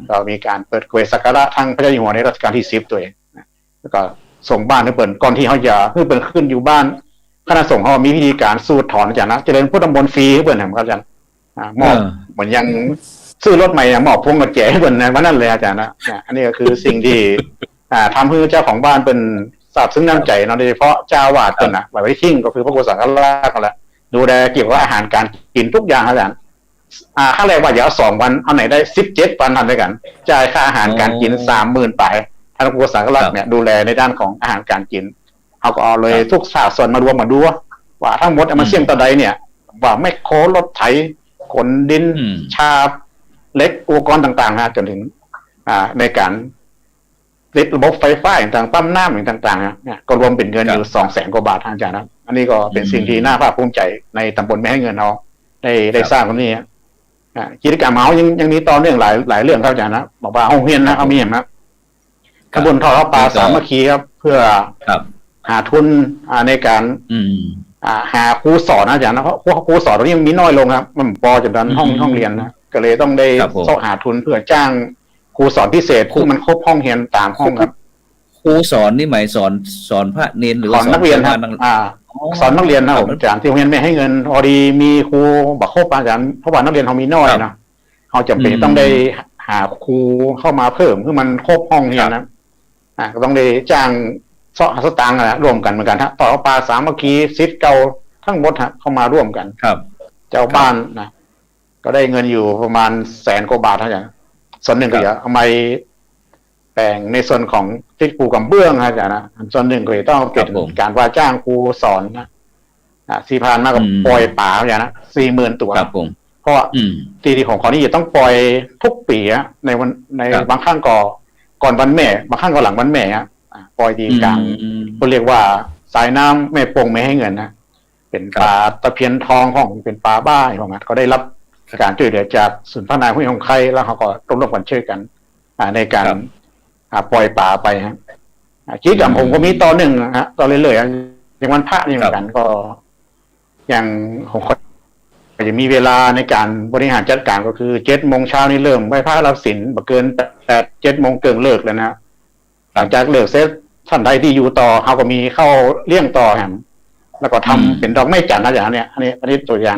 เรามีการเปิดเกวสักการะทั้งพระเจ้าอยู่หัวในรัชกาลที่10ตัวเองแล้วก็ส่งบ้านให้เปิดก่อนที่เขาจะให้เปิดขึ้นอยู่บ้านคณะสงฆ์เขามีวิธีการสูดถอนอาจารย์นะเจริญพุทธมนต์ฟรีให้เปิดแห่งอาจารย์มอบเหมือนยังซื้อรถใหม่มอบพวงกุญแจให้เปิดในวันนั้นเลยอาจารย์นะอันนี้ก็คือสิ่งที่ทำให้เจ้าของบ้านเป็นทราบซึ้งน้ำใจเนาะโดยเฉพาะเจ้าวาดเป็นไว้ทิ้งก็คือพระโกศลก็ลากกันแหละดูแลเกี่ยวกับอาหารการกินทุกอย่างอาจารย์ค่าแรงว่าอย่าเอา2 วันเอาไหนได้17 วันทันด้วยกันจ่ายค่าอาหารการกิน30,000 ไปพระโกศลก็ลากเนี่ยดูแลในด้านของอาหารการกินเขาก็เอาเลยทุกศาสตร์ส่วนมารวมมาดูว่าทั้งหมดมันเสี่ยงต่อใดเนี่ยว่าไม่โครถไถขนดินชาบเล็กอุปกรณ์ต่างๆนะจนถึงในการติดระบบไฟฟ้าต่างๆปั๊มน้ำต่างๆเนี่ยก็รวมเป็นเงินอยู่200,000 กว่าบาททางอาจารย์นะอันนี้ก็เป็นสิ่งที่น่าภาคภูมิใจในตำบลไม่ให้เงินเราได้สร้างตรงนี้กิจกรรมเขายังมีต่อเนื่องหลายเรื่องครับอาจารย์นะบอกว่าห้องเรียนนะเขามีเห็นไหมขบวนทอดปลาสามัคคีครับเพื่อหาทุนในการหาครูสอนนะอาจารย์นะเพราะครูสอนตรงนี้มีน้อยลงครับมันพอจนนั้นห้องเรียนนะก็เลยต้องได้สอบหาทุนเพื่อจ้างครูสอนพิเศษครูมันครบห้องเรียนต่างห้องครับครูสอนนี่หมายสอนพระเนรหรือสอนนักเรียนครับสอนนักเรียนนะผมอาจารย์ที่โรงเรียนไม่ให้เงินพอดีมีครูบักครบอาจารย์เพราะว่านักเรียนเขามีน้อยนะเขาจำเป็นต้องได้หาครูเข้ามาเพิ่มเพื่อมันครบห้องเรียนนะก็ต้องได้จ้างสตางค์รวมกันเหมือนกันฮะต่อปลาสามัคคีซิทเก่าทั้งหมดฮะเข้ามาร่วมกันครับเจ้าบ้านนะก็ได้เงินอยู่ประมาณ100,000 กว่าบาทเท่านั้นส่วนหนึ่งก็จะเอาไปแต่งในส่วนของติดครูกับเบื้องอาจารย์นะส่วนหนึ่งก็จะต้องเก็บการว่าจ้างครูสอนนะที่ผ่านมาก็ปล่อยป่าอาจารย์นะ40,000 ตัวเพราะที่ของเขานี่จะต้องปล่อยทุกปีในวันในบางครั้งก่อนวันแม่บางครั้งก็หลังวันแม่ปล่อยดีกลางเขาเรียกว่าสายน้ำแม่ปงไม่ให้เงินนะเป็นปลาตะเพียนทองของเป็นปลาบ้าอย่างนั้นก็ได้รับการช่วยเหลือจากศูนย์พัฒนาผู้ยงไข่แล้วเขาก็ร่วมกันช่วยกันในการปล่อยปลาไปฮะกิจกรรมผมก็มีต่อหนึ่งฮะต่อเรื่อยๆอย่างวันพระนี่เหมือนกันก็อย่างผมก็จะมีเวลาในการบริหารจัดการก็คือ7 โมงเช้านี่เริ่มไหว้พระรับศีลบ่เกิน7 โมงเกินเลิกแล้วนะหลังจากเลิกเสร็จท่านใดที่อยู่ต่อเขาก็มีเข้าเลี้ยงต่อแฮมแล้วก็ทำเป็นดอกไม้จันทร์นะอย่างเนี้ยอันนี้ตัวอย่าง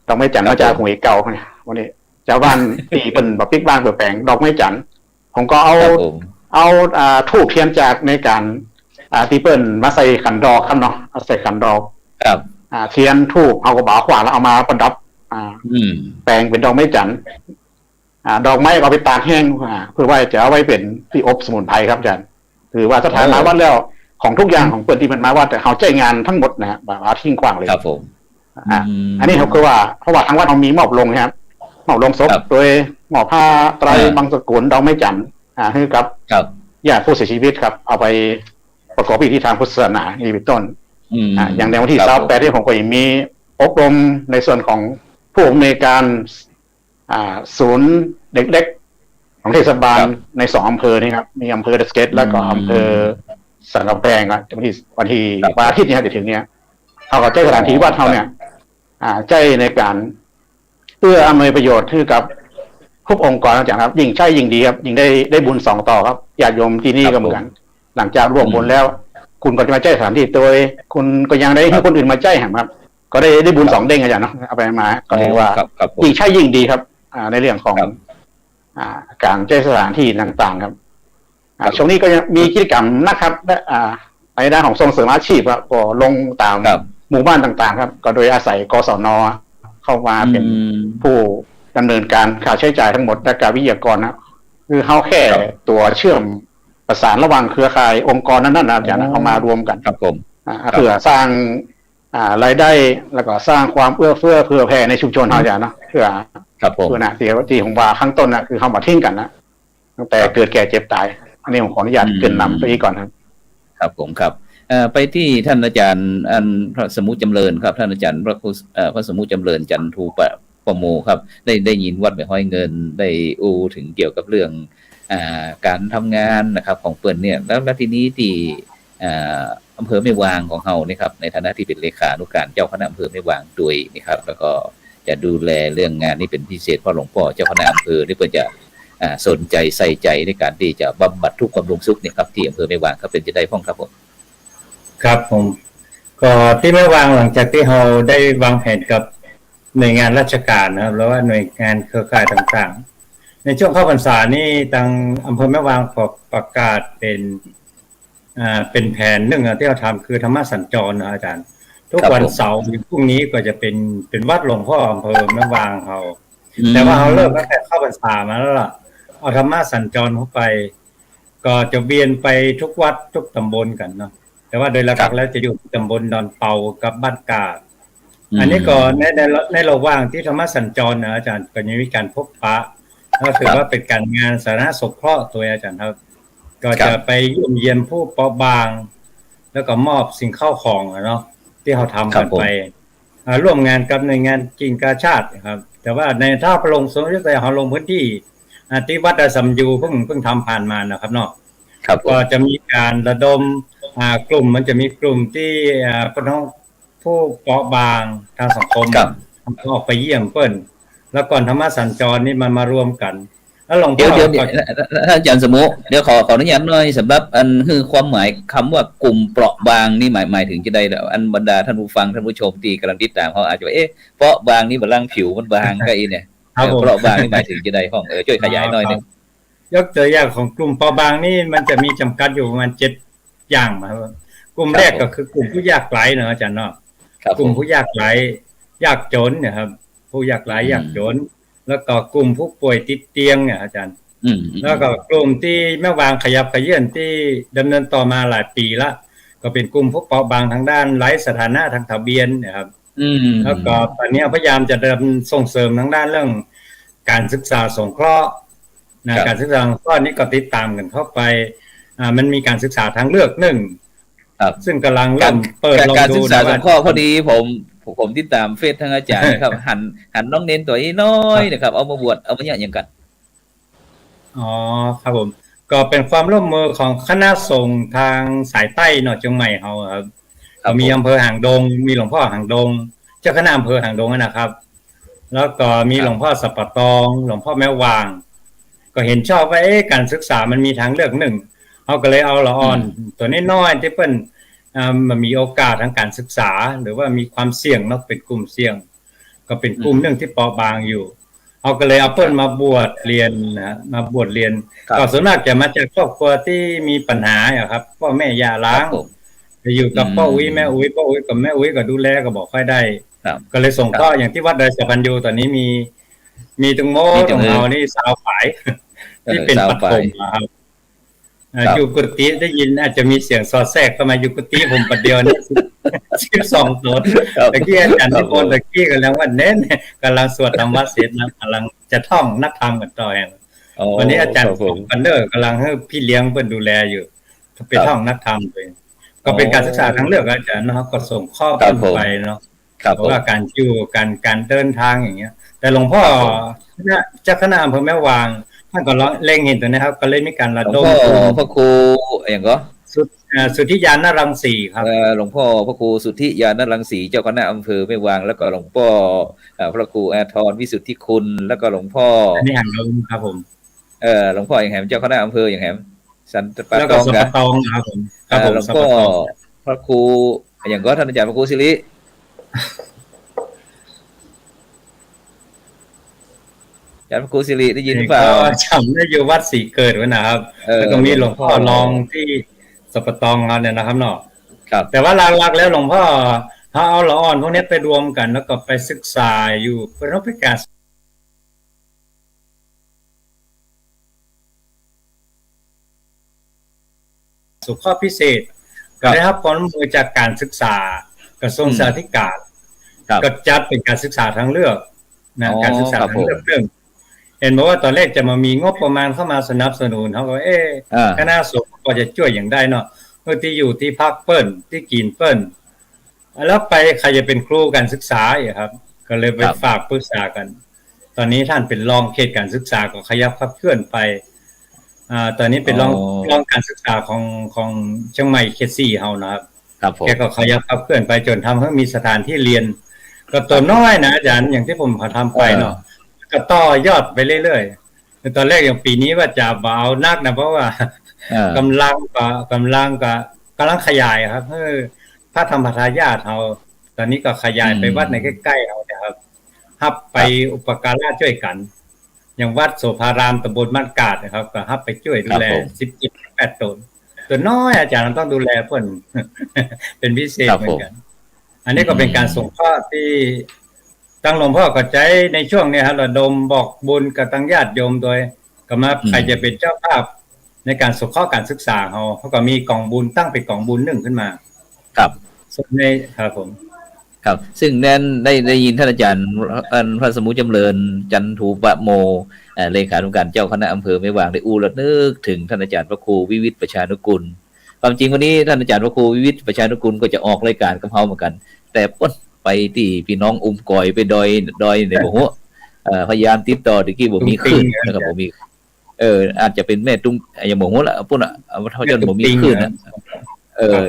ดอกไม้จันทร์มาจากหวยเก่าเนี่ยวันนี้เจ้าบ้านตีเป็นแบบปิ๊กบ้านเปิดแปลงดอกไม้จันทร์ผมก็เอาทูบเทียนจากในการที่เปิ้ลมาใส่ขันดอกครับเนาะใส่ขันดอกเทียนทูบเอากระบะขวานแล้วเอามาประดับแปลงเป็นดอกไม้จันทร์ดอกไม้เอาไปตากแห้งเพื่อว่าจะเอาไว้เป็นที่อบสมุนไพรครับอาจารย์คือว่าสถานะวัดแล้วของทุกอย่างของเปิดที่มันมาว่าแต่เขาใจงานทั้งหมดนะแบบว่าทิ้งขว้างเลยครับผมอันนี้เขาคือว่าเพราะว่าทางวัดเขามีมอบลงครับมอบลงศพโดยมอบผ้าไตรบางสกุลดอกไม้จันทร์ให้กับญาติผู้เสียชีวิตครับเอาไปประกอบพิธีทางพุทธศาสนานี่เป็นต้นอย่างในวันที่28ที่ผมก็มีอบรมในส่วนของผู้อำนวยการศูนย์เด็กเล็กของเทศบาลใน2 อำเภอนี่ครับมีอำเภอเดสเกตแล้วก็อำเภอสันกำแพงวันที่วันอาทิตย์นี้จะถึงเนี้ยเขาก็ใช้สถานที่วัดเขาเนี่ยใช้ในการเพื่ออำนวยประโยชน์ให้กับทุกองค์กรต่างๆครับยิ่งใช่ยิ่งดีครับยิ่งได้บุญ2 ต่อครับญาติโยมที่นี่ก็เหมือนกันหลังจากรวมบุญแล้วคุณก็จะมาใช้สถานที่โดยคุณก็ยังได้ให้คนอื่นมาใช้ครับก็ได้บุญ2 เด้งอาจารย์เนาะเอาไปมาก็เรียกว่ายิ่งใช่ยิ่งดีครับในเรื่องของการใช้สถานที่ต่างๆครับช่วงนี้ก็ยังมีกิจกรรมนะครับในด้านของส่งเสริมอาชีพก็ลงตามหมู่บ้านต่างๆครับก็โดยอาศัยกศน.เข้ามาเป็นผู้ดำเนินการค่าใช้จ่ายทั้งหมดและการวิทยากรนะคือเขาแค่ตัวเชื่อมประสานระหว่างเครือข่ายองค์กรนั้นๆอย่างนั้นเอามารวมกันครับผมเพื่อสร้างรายได้แล้วก็สร้างความเอื้อเฟื้อเผื่อแผ่ในชุมชนเราอย่างนะเพื่อ ครับผม คือนะที่ผมว่าข้างต้นนะคือเขามาทิ้งกันนะตั้งแต่เกิดแก่เจ็บตายอันนี้ผมขออนุญาตเกรินนำไปอีกก่อนครับ ครับผมครับไปที่ท่านอาจารย์พระสมุจำเริญครับท่านอาจารย์พระสมุจำเริญจันทูปโมครับได้ยินวัดไม่ห้อยเงินได้ถึงเกี่ยวกับเรื่องการทำงานนะครับของเปิ้นเนี่ยแล้วทีนี้ที่อำเภอแม่วางของเฮานี่ครับในฐานะที่เป็นเลขานุการเจ้าคณะอำเภอแม่วางด้วยนี่ครับแล้วก็จะดูแลเรื่องงานนี้เป็นพิเศษเพราะหลวงพ่อเจ้าคณะอำเภอนี่เปิ้นจะสนใจใส่ใจในการที่จะบำบัดทุกข์บำรุงสุขนี่ครับที่อำเภอแม่วางครับเป็นจะได้พ้องครับผมครับผมก็ที่แม่วางหลังจากที่เราได้วางแผนกับหน่วยงานราชการนะครับแล้วว่าหน่วยงานเครือข่ายต่างๆในช่วงเข้าพรรษานี่ทางอำเภอแม่วางขอประกาศเป็นแผนหนึ่งที่เราทำคือธรรมะสัญจรนะอาจารย์ทุกวันเสาร์พรุ่งนี้ก็จะเป็นวัดหลวงพ่ออำเภอแม่วางเราแต่ว่าเราเริ่มตั้งแต่เข้าพรรษามาแล้วล่ะเอาธรรมะสัญจรเข้าไปก็จะเวียนไปทุกวัดทุกตำบลกันเนาะแต่ว่าโดยหลักๆแล้วจะอยู่ตำบลดอนเปากับบ้านกาดอันนี้ก็ในระหว่างที่ธรรมะสัญจรนะอาจารย์ก็ยังมีการพบปะก็ถือว่าเป็นการงานสาธารณสงเคราะห์ตัวอาจารย์ครับก็จะไปเยี่ยมเยียนผู้เปราะบางแล้วก็มอบสิ่งเข้าของเนาะที่เขาทำกันไปร่วมงานกับหน่วยงานกิ่งกาชาติครับแต่ว่าในท่าประลงสมมติว่าเขาลงพื้นที่ที่วัดสัมยูเพิ่งทำผ่านมานะครับเนาะก็จะมีการระดมกลุ่มมันจะมีกลุ่มที่พี่น้องผู้เปราะบางทางสังคมออกไปเยี่ยมเปิ้นแล้วก่อนธรรมะสัญจรนี่มันมารวมกันแล้วหลวงพ่อเดี๋ยวท่านอาจารย์สมุเดี๋ยวขออนุญาตหน่อยสำหรับคือความหมายคำว่ากลุ่มเปราะบางนี่หมายถึงจะได้อันบรรดาท่านผู้ฟังท่านผู้ชมที่กำลังติดตามเขาอาจจะว่าเปราะบางนี่บางผิวมันบางก็อีเนี่ยเปราะบางนี่หมายถึงจะได้ห้องช่วยขยายหน่อยนึงยกตัวอย่างของกลุ่มเปราะบางนี่มันจะมีจำกัดอยู่ประมาณ7อย่างครับกลุ่มแรกก็คือกลุ่มผู้ยากไร้เนาะอาจารย์เนาะกลุ่มผู้ยากไร้ยากจนเนี่ยครับผู้ยากไร้ยากจนแล้วก็กลุ่มผู้ป่วยติดเตียงเนี่ยอาจารย์แล้วก็กลุ่มที่แม่วางขยับขยื่นที่ดำเนินต่อมาหลายปีละก็เป็นกลุ่มผู้เปราะบางทางด้านไร้สถานะทางทะเบียนนะครับแล้วก็ตอนนี้พยายามจะส่งเสริมทางด้านเรื่องการศึกษาสงเคราะห์นะการศึกษาสงเคราะห์นี้ก็ติดตามกันเข้าไปมันมีการศึกษาทางเลือกหนึ่งซึ่งกำลังเริ่มเปิดลองดูการศึกษาสงเคราะห์พอดีผมติดตามเฟซทางอาจารย์นะครับหันน้องเน้นตัวน้อยนะครับเอามาบวชเอามาอย่างกันอ๋อครับผมก็เป็นความร่วมมือของคณะสงฆ์ทางสายใต้เนาะเชียงใหม่เฮาครับมีอำเภอหางดงมีหลวงพ่อหางดงเจ้าคณะอำเภอหางดงนะครับแล้วก็มีหลวงพ่อสัปปะตองหลวงพ่อแม่วางก็เห็นชอบว่าการศึกษามันมีทางเลือกหนึ่งเขาก็เลยเอาละอ่อนตัวน้อยๆที่เปิ้นมันมีโอกาสทางการศึกษาหรือว่ามีความเสี่ยงเนาะเป็นกลุ่มเสี่ยงก็เป็นกลุ่มหนึ่งที่เปราะบางอยู่เอาก็เลยเอาเปิ้นมาบวชเรียนนะมาบวชเรียนก็ส่วนมากจะมาจากครอบครัวที่มีปัญหาครับพ่อแม่ย่าล้างไปอยู่กับพ่ออุ้ยแม่อุ้ยพ่ออุ้ยกับแม่อุ้ยก็ดูแลก็บอกค่อยได้ก็เลยส่งต่ออย่างที่วัดดอยสัพพัญญูตอนนี้มีตรงโม้ตรงเอานี่สาวฝ่ายที่เป็นปฐมครับอยู่กุฏิได้ยินอาจจะมีเสียงสอดแทรกเข้ามาอยู่กุฏิผมประเดียวนี่12ตัวตะกี้อาจารย์ที่โอนตะกี้กำลังว่าเน้นกำลังสวดธรรมะเสร็จนะกำลังจะท่องนักธรรมกันต่อวันนี้อาจารย์ปันเดอร์กำลังให้พี่เลี้ยงเพิ่นดูแลอยู่ไปท่องนักธรรมไปก็เป็นการศึกษาทางเลือกอาจารย์นะครับก็ส่งข้อมูลไปเนาะเพราะว่าการอยู่การเดินทางอย่างเงี้ยแต่หลวงพ่อเจ้าคณะอำเภอแม่วางท่านก็เล็งเห็นตัวนี้ครับก็เลยมีการระดมพระครูอย่างก็สุทธิยานรังสีครับหลวงพ่อพระครูสุทธิยานรังสีเจ้าคณะอำเภอแม่วางแล้วก็หลวงพ่อพระครูอาทรวิสุทธิคุณแล้วก็หลวงพ่ออันนี้หางดงครับผมหลวงพ่ออย่างแหมเจ้าคณะอำเภออย่างแหมสันปะตองครับผมหลวงพ่อพระครูอย่างก็ท่านอาจารย์พระครูศิริอาจารย์พระครูศิริได้ยินหรือเปล่าจำได้อยู่วัดศรีเกิดไว้นะครับแล้วก็มีหลวงพ่อรองที่สัปปะตองเนี่ยนะครับเนาะแต่ว่าหลักๆแล้วหลวงพ่อเขาเอาละอ่อนพวกนี้ไปรวมกันแล้วก็ไปศึกษาอยู่เพื่อรับการสุขพิเศษก็ได้รับความร่วมมือจากการศึกษากระทรวงศึกษาธิการก็จัดเป็นการศึกษาทางเลือก นะ อ๋อ การศึกษา ครับผม เริ่มเห็นบอกว่าตอนแรกจะมามีงบประมาณเข้ามาสนับสนุนเขาก็คณะสงฆ์ก็จะช่วยอย่างได้เนาะเมื่อที่อยู่ที่พักเปิ้ลที่กินเปิ้ลแล้วไปใครจะเป็นครูการศึกษาอีกครับ ก็เลยไปฝากปรึกษากัน ตอนนี้ท่านเป็นรองเขตการศึกษาก็ขยับขับเคลื่อนไปตอนนี้เป็นรองการศึกษาของเชียงใหม่เขต4เฮานะครับครับผม แกก็ขยับขับเคลื่อนไปจนทำให้มีสถานที่เรียนก็ตัวน้อยนะอาจารย์อย่างที่ผมทำไปเนาะก็ต่อยอดไปเรื่อยๆตอนแรกอย่างปีนี้ว่าจะเบานักนะเพราะว่ากำลังขยายครับพระธรรมทายาทเราตอนนี้ก็ขยายไปวัดในใกล้ๆเราเนี่ยครับฮับไปอุปการะช่วยกันอย่างวัดโสภารามตำบลบ้านกาดนะครับก็ฮับไปช่วยดูแล17-18 ตนตัวน้อยอาจารย์ต้องดูแลเพิ่น เป็นพิเศษเหมือนกันอันนี้ก็เป็นการส่งข้อที่ตั้งหลวงพ่อก็ใจในช่วงนี้ครับระดมบอกบุญกับตั้งญาติโยมโดยก็มาใครจะเป็นเจ้าภาพในการส่งข้อการศึกษาเขาก็มีกองบุญตั้งเป็นกองบุญ1ขึ้นมาครับส่วนในครับผมครับซึ่งนั้นได้ยินท่านอาจารย์พระสมุจำเริญจันทูปโมเลขานุการเจ้าคณะอำเภอแม่วางได้ระลึกถึงท่านอาจารย์พระครูวิวิตรประชานุกุลความจริงวันนี้ท่านอาจารย์พระครูวิวิตรประชานุกุลก็จะออกรายการกับเฮาเหมือนกันแต่ไปที่พี่น้องก่อยไปดอยในบ่ฮู้พยายามติดต่อตะกี้บ่มีขึ้นนะครับบ่มีอาจจะเป็นแม่ตุ้งอย่างบ่ฮู้ล่ะพุ่นน่ะเขาจนบ่มีขึ้นนะ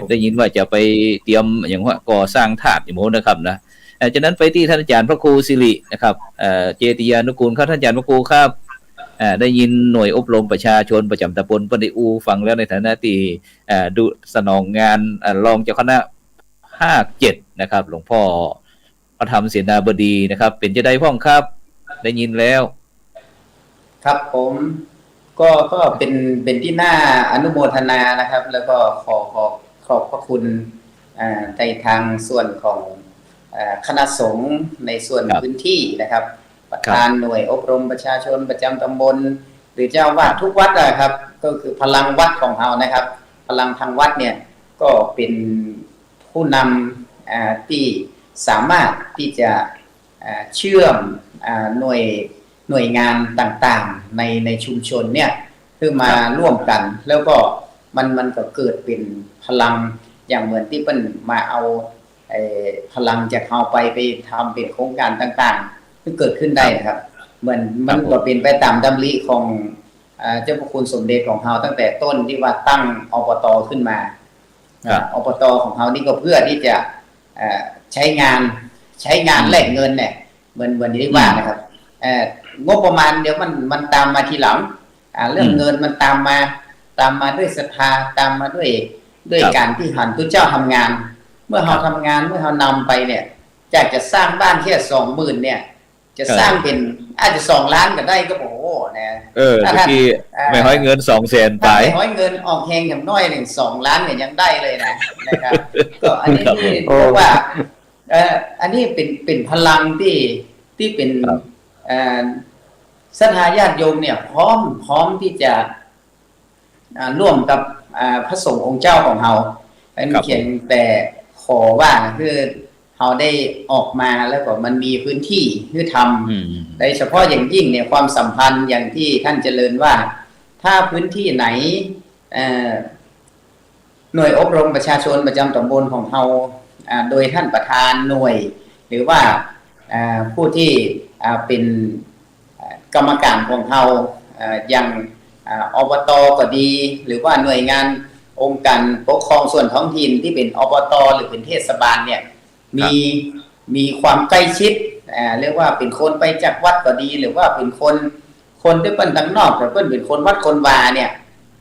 ได้ยินว่าจะไปเตรียมอย่างว่าก่อสร้างธาตุอย่างโมนะครับนะจากนั้นไปที่ท่านอาจารย์พระครูสิรินะครับเจติยานุกูลครับท่านอาจารย์พระครูครับได้ยินหน่วยอบรมประชาชนประจำตำบลปฏิอูฟังแล้วในฐานะที่ดูสนองงานรองเจ้าคณะ57นะครับหลวงพ่อพระธรรมเสนาบดีนะครับเป็นจะได้พ่องครับได้ยินแล้วครับผมก็เป็นที่น่าอนุโมทนานะครับ แล้วก็ขอบพระคุณในทางส่วนของคณะสงฆ์ในส่วนพื้นที่นะครับประธานหน่วยอบรมประชาชนประจำตำบลหรือเจ้าวาดทุกวัดนะครับก็คือพลังวัดของเรานะครับพลังทางวัดเนี่ยก็เป็นผู้นำที่สามารถที่จะเชื่อมหน่วยงานต่างๆในชุมชนเนี่ยคือมาร่วมกันแล้วก็มันก็เกิดเป็นพลังอย่างเหมือนที่เปิ้นมาเอาพลังจากเราไปทำเป็นโครงการต่างๆที่เกิดขึ้นได้นะครับเหมือนมันก็เป็นไปตามดำริของเจ้าพระคุณสมเด็จของเราตั้งแต่ต้นที่ว่าตั้งอบต.ขึ้นมาอบต.ของเรานี่ก็เพื่อที่จะใช้งานแลกเงินเนี่ยเหมือนที่ว่านะครับงบประมาณเดี๋ยวมันตามมาทีหลังเรื่องเงินมันตามมาด้วยศรัทธาตามมาด้วยการที่หันทุกเจ้าทำงานเมื่อเราทำงานเมื่อเรานำไปเนี่ยจากจะสร้างบ้านแค่20,000เนี่ยจะสร้างเป็นอาจจะ2 ล้านก็ได้ก็โอ้โหนะเมื่อกี้ไม่ห้อยเงิน200,000ไปไม่ห้อยเงินออกแหงอย่างน้อย2 ล้านเนี่ยยังได้เลยนะครับก็อันนี้เพราะว่าอันนี้เป็นพลังที่เป็นศรัทธาญาติโยมเนี่ยพร้อมที่จะร่วมกับพระสงฆ์องค์เจ้าของเราเขียนแต่ขอว่าคือเราได้ออกมาแล้วก็มันมีพื้นที่ที่ทำโดยเฉพาะอย่างยิ่งเนี่ยความสัมพันธ์อย่างที่ท่านเจริญว่าถ้าพื้นที่ไหนหน่วยอบรมประชาชนประจำตำบลของเราโดยท่านประธานหน่วยหรือว่าผู้ที่เป็นกรรมการของเราอย่างอบต.ก็ดีหรือว่าหน่วยงานองค์การปกครองส่วนท้องถิ่นที่เป็นอบต.หรือเป็นเทศบาลเนี่ยมีความใกล้ชิดเรียกว่าเป็นคนไปจากวัดก็ดีหรือว่าเป็นคนที่เปิ้นตั้งนอกแต่เปิ้นเป็นคนวัดคนวาเนี่ย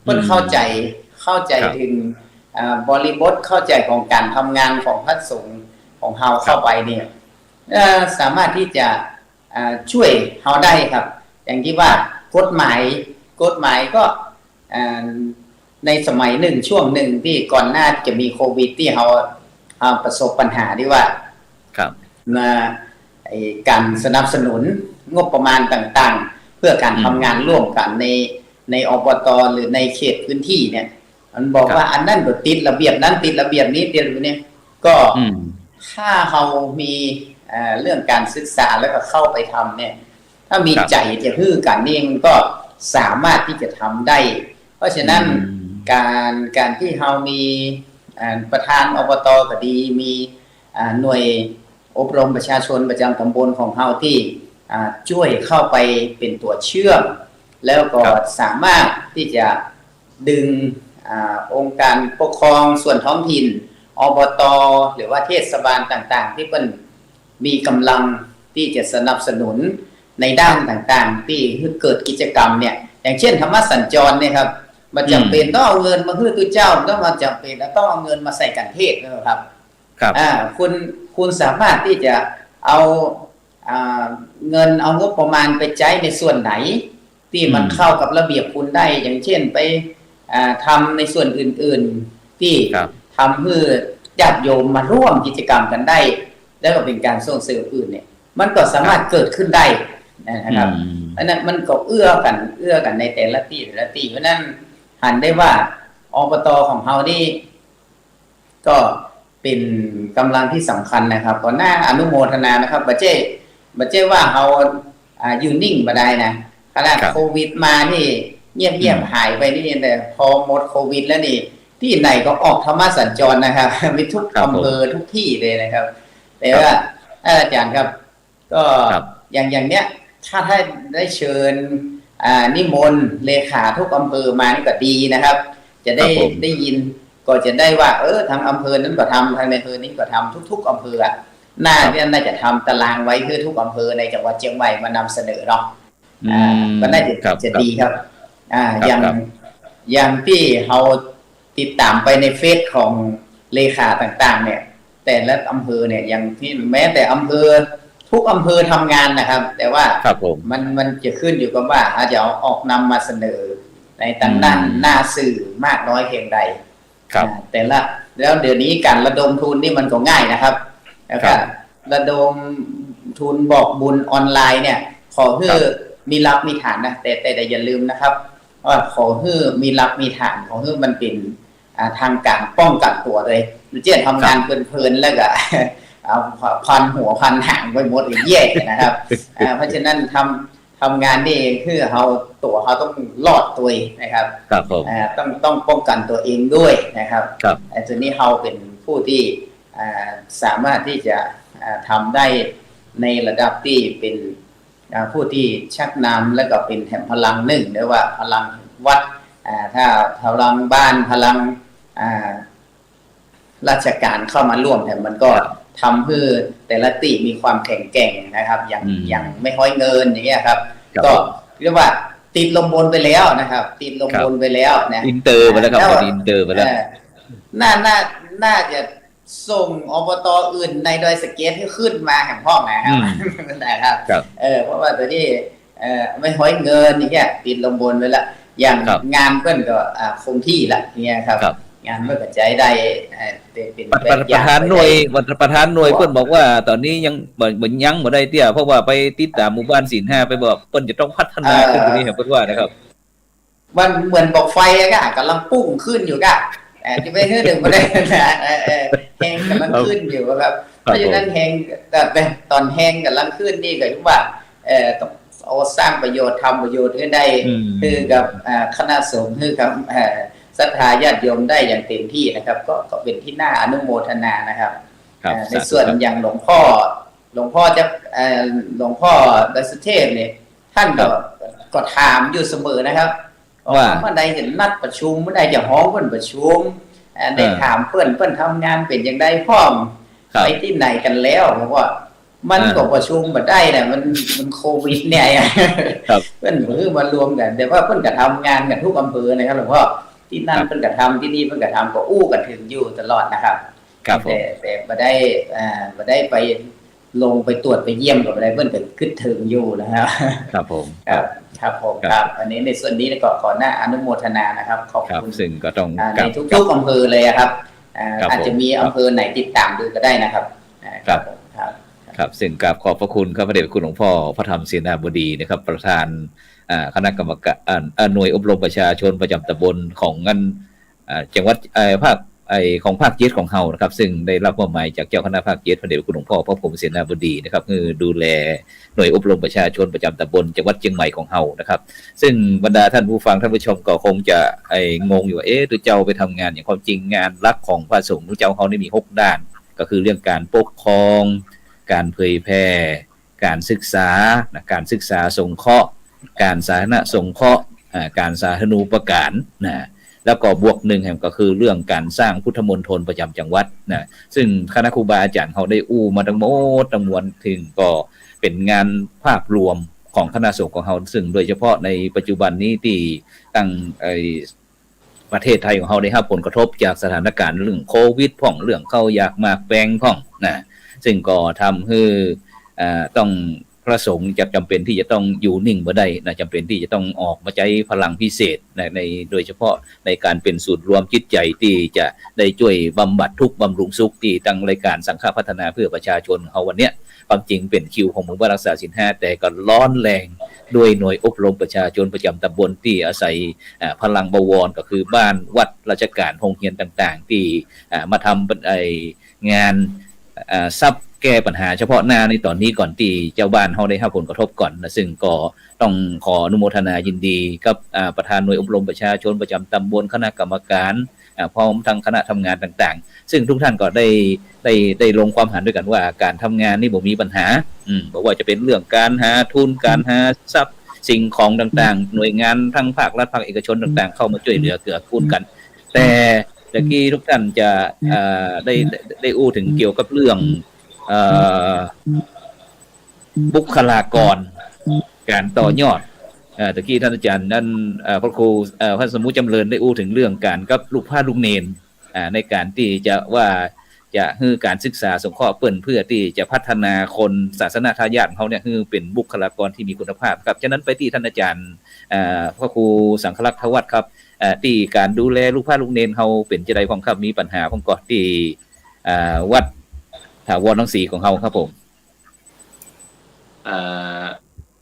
เปิ้นเข้าใจถึงบริบทเข้าใจของการทำงานของพระสงฆ์ของเราเข้าไปเนี่ยสามารถที่จะช่วยเราได้ครับอย่างที่ว่ากฎหมายก็ในสมัยหนึ่งช่วงหนึ่งที่ก่อนหน้าจะมีโควิดที่เราประสบปัญหาที่ว่าการสนับสนุนงบประมาณต่างๆเพื่อการทำงานร่วมกันในอบต.หรือในเขตพื้นที่เนี่ยมันบอกว่าอันนั้นก็ติดระเบียบนั้นติดระเบียบนี้ติดระเบียบนี้ก็ถ้าเรามี เรื่องการศึกษาแล้วก็เข้าไปทำเนี่ยถ้ามีใจจะฮื้อกันนี่มันก็สามารถที่จะทำได้เพราะฉะนั้นการที่เรามีประธานอบตก็ดีมีหน่วยอบรมประชาชนประจำตำบลของเราที่ช่วยเข้าไปเป็นตัวเชื่อมแล้วก็สามารถที่จะดึงองค์การปกครองส่วนท้องถิ่นอบตหรือว่าเทศบาลต่างๆที่เป็นมีกำลังที่จะสนับสนุนในด้านต่างๆที่เกิดกิจกรรมเนี่ยอย่างเช่นธรรมสัญจรเนี่ยครับมันจำเป็นต้องเอาเงินมาเพื่อตัวเจ้าต้องมาจำเป็นแล้วต้องเอาเงินมาใส่กันเทศนะครับคุณสามารถที่จะเอาเงินเอางบประมาณไปใช้ในส่วนไหนที่มันเข้ากับระเบียบคุณได้อย่างเช่นไปทำในส่วนอื่นๆที่ทำเพื่อญาติโยมมาร่วมกิจกรรมกันได้แล้วก็เป็นการส่งเสริมอื่นเนี่ยมันก็สามารถเกิดขึ้นได้นะครับอันนั้นมันก็เอื้อกันในแต่ละที่เพราะนั้นหันได้ว่าอบตของเรานี่ก็เป็นกำลังที่สำคัญนะครับก่อนหน้าอนุโมทนานะครับบัจเจว่าเรายืนนิ่งมาได้นะขณะโควิดมานี่เงียบหายไปนี่แต่พอหมดโควิดแล้วนี่ที่ไหนก็ออกธรรมสัญจรนะครับมีทุกอำเภอทุกที่เลยนะครับแต่ว่าอาจารย์ครับก็อย่างเนี้ยถ้าได้เชิญนิมนต์เลขาทุกอำเภอมานี่ก็ดีนะครับจะได้ยินก็จะได้ว่าทางอำเภอนั้นก็ทำทางในอำเภอนี้ก็ทำทุกอำเภอน่าจะทำตารางไว้เพื่อทุกอำเภอในจังหวัดเชียงใหม่มานำเสนอเนาะก็น่าจะดีครับอย่างที่เราติดตามไปในเฟซของเลขาต่างๆเนี่ยแต่ละอำเภอเนี่ยอย่างที่แม้แต่อำเภอทุกอำเภอทำงานนะครับแต่ว่ามันจะขึ้นอยู่กับว่าอาจจะออกนำมาเสนอในต่างด้านหน้าสื่อมากน้อยเพียงใดแต่ละแล้วเดี๋ยวนี้การระดมทุนนี่มันก็ง่ายนะครับแล้วก็ระดมทุนบอกบุญออนไลน์เนี่ยขอให้มีรับมีฐานนะแต่อย่าลืมนะครับว่าขอให้มีรับมีฐานขอให้มันเป็นทางการป้องกันตัวเลยเจ๊ทำงานเพลินๆแล้วก็เอาพันหัวพันหางไปหมดอีกแย่นะครับเพราะฉะนั้นทำงานนี่คือเขาต้องรอดตัวนะครับต้องป้องกันตัวเองด้วยนะครับตัวนี้เขาเป็นผู้ที่สามารถที่จะทำได้ในระดับที่เป็นผู้ที่ชักนำและก็เป็นแห่งพลังหนึ่งหรือว่าพลังวัดถ้าพลังบ้านพลังราชการเข้ามาร่วมแต่มันก็ทำเพื่อแต่ละตีมีความแข็งแกร่งนะครับอย่างไม่ห้อยเงินอย่างเงี้ยครับก็เรียกว่าติดลมบนไปแล้วนะครับติดลมบนไปแล้วนะอินเตอร์ไปแล้วครับอินเตอร์ไปแล้วน่าจะส่งอบตอื่นในดอยสะเก็ดให้ขึ้นมาแห่งห้องนะครับเพราะว่าตัวนี้ไม่ห้อยเงินอย่างเงี้ยติดลมบนไปแล้วอย่างงานเพื่อนก็คงที่ละเนี่ยครับงานเพื่อนกระจายได้เป็นประธานหน่วยเพื่อนบอกว่าตอนนี้ยังยังบ่ได้เตี้ยเพราะว่าไปติดตามหมู่บ้านศีล5ไปบอกเพื่อนจะต้องพัฒนาขึ้นตรงนี้ครับเพื่อนว่านะครับมันเหมือนบอกไฟอะกำลังปุ้งขึ้นอยู่กะจะไปเรื่องมาได้แห้งกำลังขึ้นอยู่ครับเพราะฉะนั้นแห้งแต่ตอนแห้งกำลังขึ้นนี่ก็คือว่าต้องเอาสร้างประโยชน์ทำประโยชน์ให้ได้คือกับคณะสงฆ์คือกับศรัทธาญาติโยมได้อย่างเต็มที่นะครับก็เป็นที่น่าอนุโมทนานะครับในส่วนอย่างหลวงพ่อจะหลวงพ่อดอยสุเทพเนี่ยท่านก็ถามอยู่เสมอนะครับว่าเมื่อใดเห็นนัดประชุมเมื่อใดจะฮ้องเพื่อนประชุมได้ถามเพื่อนทำงานเป็นอย่างไรพร้อมไปที่ไหนกันแล้วเพราะว่ามันก็ประชุมมาได้นะมันโควิดเนี่ยเพื่อนมือมารวมกันแต่ว่าเพื่อนก็ทำงานกันทุกอำเภอนะครับหลวงพ่อที่นั่นเพื่อนก็ทำที่นี่เพื่อนก็ทำก็อู้กันถึงอยู่ตลอดนะครับแต่มาได้ไปลงไปตรวจไปเยี่ยมกับอะไรเพื่อนก็ขึ้นถึงอยู่นะครับครับผมครับผมครับอันนี้ในส่วนนี้ก็ขอหน้าอนุโมทนานะครับขอบคุณซึ่งก็ต้องในทุกๆอำเภอเลยครับอาจจะมีอำเภอไหนติดตามดูก็ได้นะครับครับซึ่งกราบขอบพระคุณครับพระเดชพระคุณหลวงพ่อพระธรรมเสนาบดีนะครับประธานคณะกรรมการหน่วยอบรมประชาชนประจำตำบลของจังหวัดภาค ของภาค7ของเฮานะครับซึ่งได้รับมอบหมายจากเจ้าคณะภาค7พระเดชพระคุณหลวงพ่อพระพรหมเสนาบดีนะครับคือดูแลหน่วยอบรมประชาชนประจำตำบลจังหวัดเชียงใหม่ของเฮานะครับซึ่งบรรดาท่านผู้ฟังท่านผู้ชมก็คงจะงงอยู่ว่าตัวเจ้าไปทำงานอย่างความจริงงานหลักของพระสงฆ์เจ้าเฮานี่มี6ด้านก็คือเรื่องการปกครองการเผยแพร่การศึกษาการศึกษาสงเคราะห์การสาธารณสงเคราะห์การสาธารณูปการนะแล้วก็บวกหนึ่งก็คือเรื่องการสร้างพุทธมณฑลประจำจังหวัดนะซึ่งคณะครูบาอาจารย์เขาได้อู้มาทั้งหมดทั้งมวลถึงก็เป็นงานภาพรวมของคณะสงฆ์ของเขาซึ่งโดยเฉพาะในปัจจุบันนี้ที่ตั้งประเทศไทยของเขาได้รับผลกระทบจากสถานการณ์เรื่องโควิดพ่องเรื่องเข้ายากมากแปลงพ่องนะซึ่งก็ทำให้ต้องพระสงฆ์จะจำเป็นที่จะต้องอยู่นิ่งบ่ได้นะจำเป็นที่จะต้องออกมาใช้พลังพิเศษในโดยเฉพาะในการเป็นศูนย์รวมจิตใจที่จะได้ช่วยบำบัดทุกข์บำรุงสุขที่ตั้งรายการสังฆพัฒนาเพื่อประชาชนเขาวันเนี้ยความจริงเป็นคิวของหมู่บ้านรักษาศีล 5แต่ก็ร้อนแรงด้วยหน่วยอบรมประชาชนประจำตำบลที่อาศัยพลังบวรก็คือบ้านวัดราชการโรงเรียนต่างๆที่มาทำงานซับแก้ปัญหาเฉพาะหน้าในตอนนี้ก่อนที่เจ้าบ้านเขาได้รับผลกระทบก่อนนะซึ่งก็ต้องขออนุโมทนายินดีกับประธานหน่วยอบรมประชาชนประจำตำบลคณะกรรมการพร้อมทั้งคณะทำงานต่างๆซึ่งทุกท่านก็ได้ลงความเห็นด้วยกันว่าการทำงานนี่บ่มีปัญหาบอกว่าจะเป็นเรื่องการหาทุนการหาทรัพย์สิ่งของต่างๆหน่วยงานทั้งภาครัฐภาคเอกชนต่างๆเข้ามาช่วยเหลือเกื้อกูลกันแต่ตะกี้ทุกท่านจะได้อู้ถึงเกี่ยวกับเรื่องบุคลากรการต่อยอดตะกี้ท่านอาจารย์นั่นพระครูพระสมุจำเริญได้อู้ถึงเรื่องการกับลูกผ้าลูกเนนในการที่จะว่าจะให้การศึกษาสงเคราะห์เปิ่นเพื่อที่จะพัฒนาคนศาสนาทายาทเขาเนี่ยให้เป็นบุคลากรที่มีคุณภาพครับฉะนั้นไปที่ท่านอาจารย์พระครูสังฆลักษณ์ทวัฒน์ครับที่การดูแลลูกผ้าลูกเนนเขาเป็นจะได้ของครับมีปัญหาของก่อนที่วัดถาวรทั้ง4ของเขาครับผม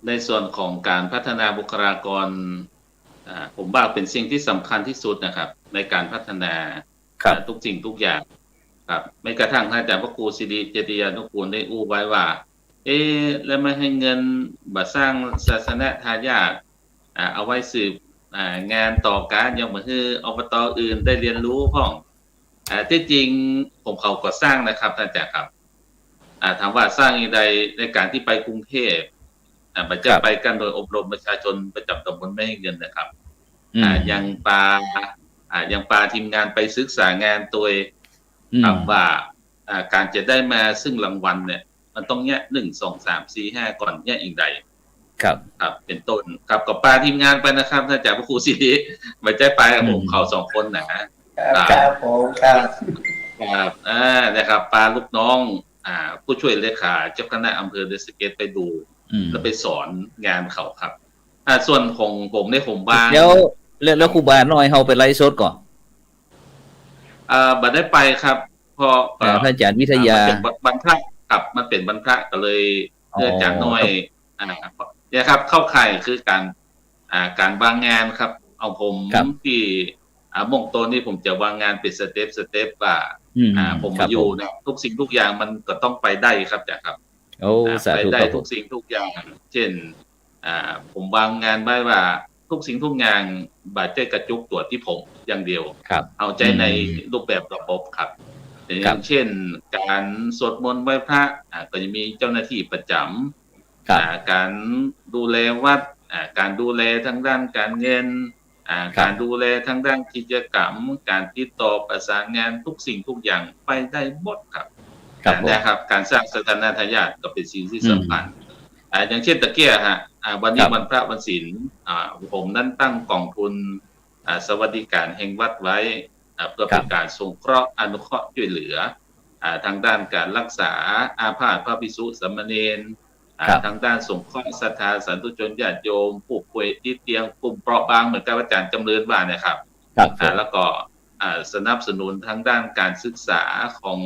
ในส่วนของการพัฒนาบุคลากรผมว่าเป็นสิ่งที่สำคัญที่สุดนะครับในการพัฒนาทุกสิ่งทุกอย่างครับไม่กระทั่งท่านอาจารย์พระครูสิริเจติยานุกูลได้อู้ไว้ว่าแล้วไม่ให้เงินมาสร้างศาสนทายาทเอาไว้สืบงานต่อการยังเหมือนคืออบต.อื่นได้เรียนรู้พ่องที่จริงผมเขาก็สร้างนะครับท่านอาจารย์ครับถามว่าสร้างอย่างใดในการที่ไปกรุงเทพมันจะไปกันโดยอบรมประชาชนประจำตำบลไม่ให้เงินนะครับยังปาทีมงานไปศึกษางานตัวว่าการจะได้มาซึ่งรางวัลเนี่ยมันต้องแยก1 2 3 4 5ก่อนแยกอย่างใดครับเป็นต้นครับกับปาทีมงานไปนะครับท่านอาจารย์พระครูสิริไม่ใช่ไปกับผมเขา2คนนะครับผมครับนะครับปาลูกน้องผู้ช่วยเลขาเจ้าคณะอำเภอเดสเกตไปดูแล้วไปสอนงานเขาครับส่วนของผมในผมบ้างแล้วครูบาน้อยเฮาไปไลฟ์สดก่อนบัดได้ไปครับพอพระอาจารย์วิทยาบรรพะครับมันเป็นบรรพะก็เลยอาจารย์น้อยเนี่ยครับเข้าข่ายคือการวางงานครับเอาผมที่มงต้นนี่ผมจะวางงานเป็นสเต็ปว่าผมมาอยู่เนี่ยทุกสิ่งทุกอย่างมันก็ต้องไปได้ครับจ้ะครับไปได้ทุกสิ่งทุกอย่างเช่นผมวางงานไว้ว่าทุกสิ่งทุกอย่างบาดเจ็บกระจุกตัวที่ผมอย่างเดียวเอาใจในรูปแบบระบบครับอย่างเช่นการสวดมนต์ไหว้พระก็จะมีเจ้าหน้าที่ประจำการดูแลวัดการดูแลทางด้านการเงินการดูแลทางด้านกิจกรรมการติดต่อประสานงานทุกสิ่งทุกอย่างไปได้หมดครับนะครับการสร้างสถานะทายาทก็เป็นสิ่งที่สำคัญอย่างเช่นตะเกียวันนี้วันพระวันศีลผมนั้นตั้งกองทุนสวัสดิการแห่งวัดไว้เพื่อเป็นการสงเคราะห์อนุเคราะห์ช่วยเหลือทางด้านการรักษาอาพาธพระภิกษุสามเณรทางด้านสงเคราะห์ศรัทธาสาธุชนญาติโยมผู้ป่วยติดเตียงกลุ่มเปราะบางเหมือนกับอาจารย์จำเริญว่านะครับแล้วก็สนับสนุนทางด้านการศึกษาของ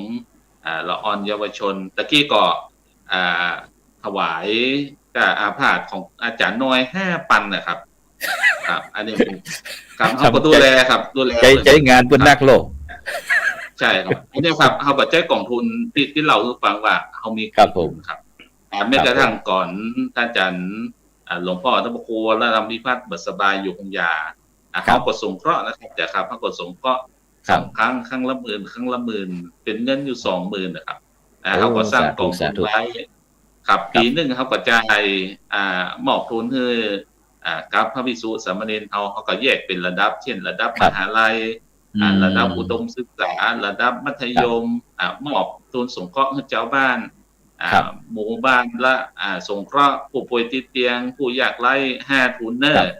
ละออนเยาวชนตะกี้ก็ถวายอาพาธของอาจารย์น้อย5 ปันนะครับอันนี้ครับเขาก็ดูแลครับดูแลใจงานเป็นนักโลก ใช่ครับอันนี้ครับเขาปัจจัยกองทุนที่เราฟังว่าเขามี ครับผม ครับแม้กระทั่งก่อนท่านอาจารย์หลวงพ่อท่านพระครูและรำพิพัฒน์บุษบายอยู่คงยาเขากดสงเคราะห์นะครับแต่ครับเขากดสงเคราะห์2 ครั้งครั้งละ10,000ครั้งละ10,000เป็นเงินอยู่20,000นะครับเขาก็สร้างกองทุนไว้ครับปีหนึ่งเขาก็จ่ายมอบทุนให้กับพระภิกษุสามเณรเขาก็แยกเป็นระดับเช่นระดับมหาลัยระดับอุดมศึกษาระดับมัธยมมอบทุนสงเคราะห์ให้เจ้าบ้านหมู่บ้านละสงเคราะห์ผู้ป่วยติดเตียงผู้ยากไร้5 ทุนเนอร์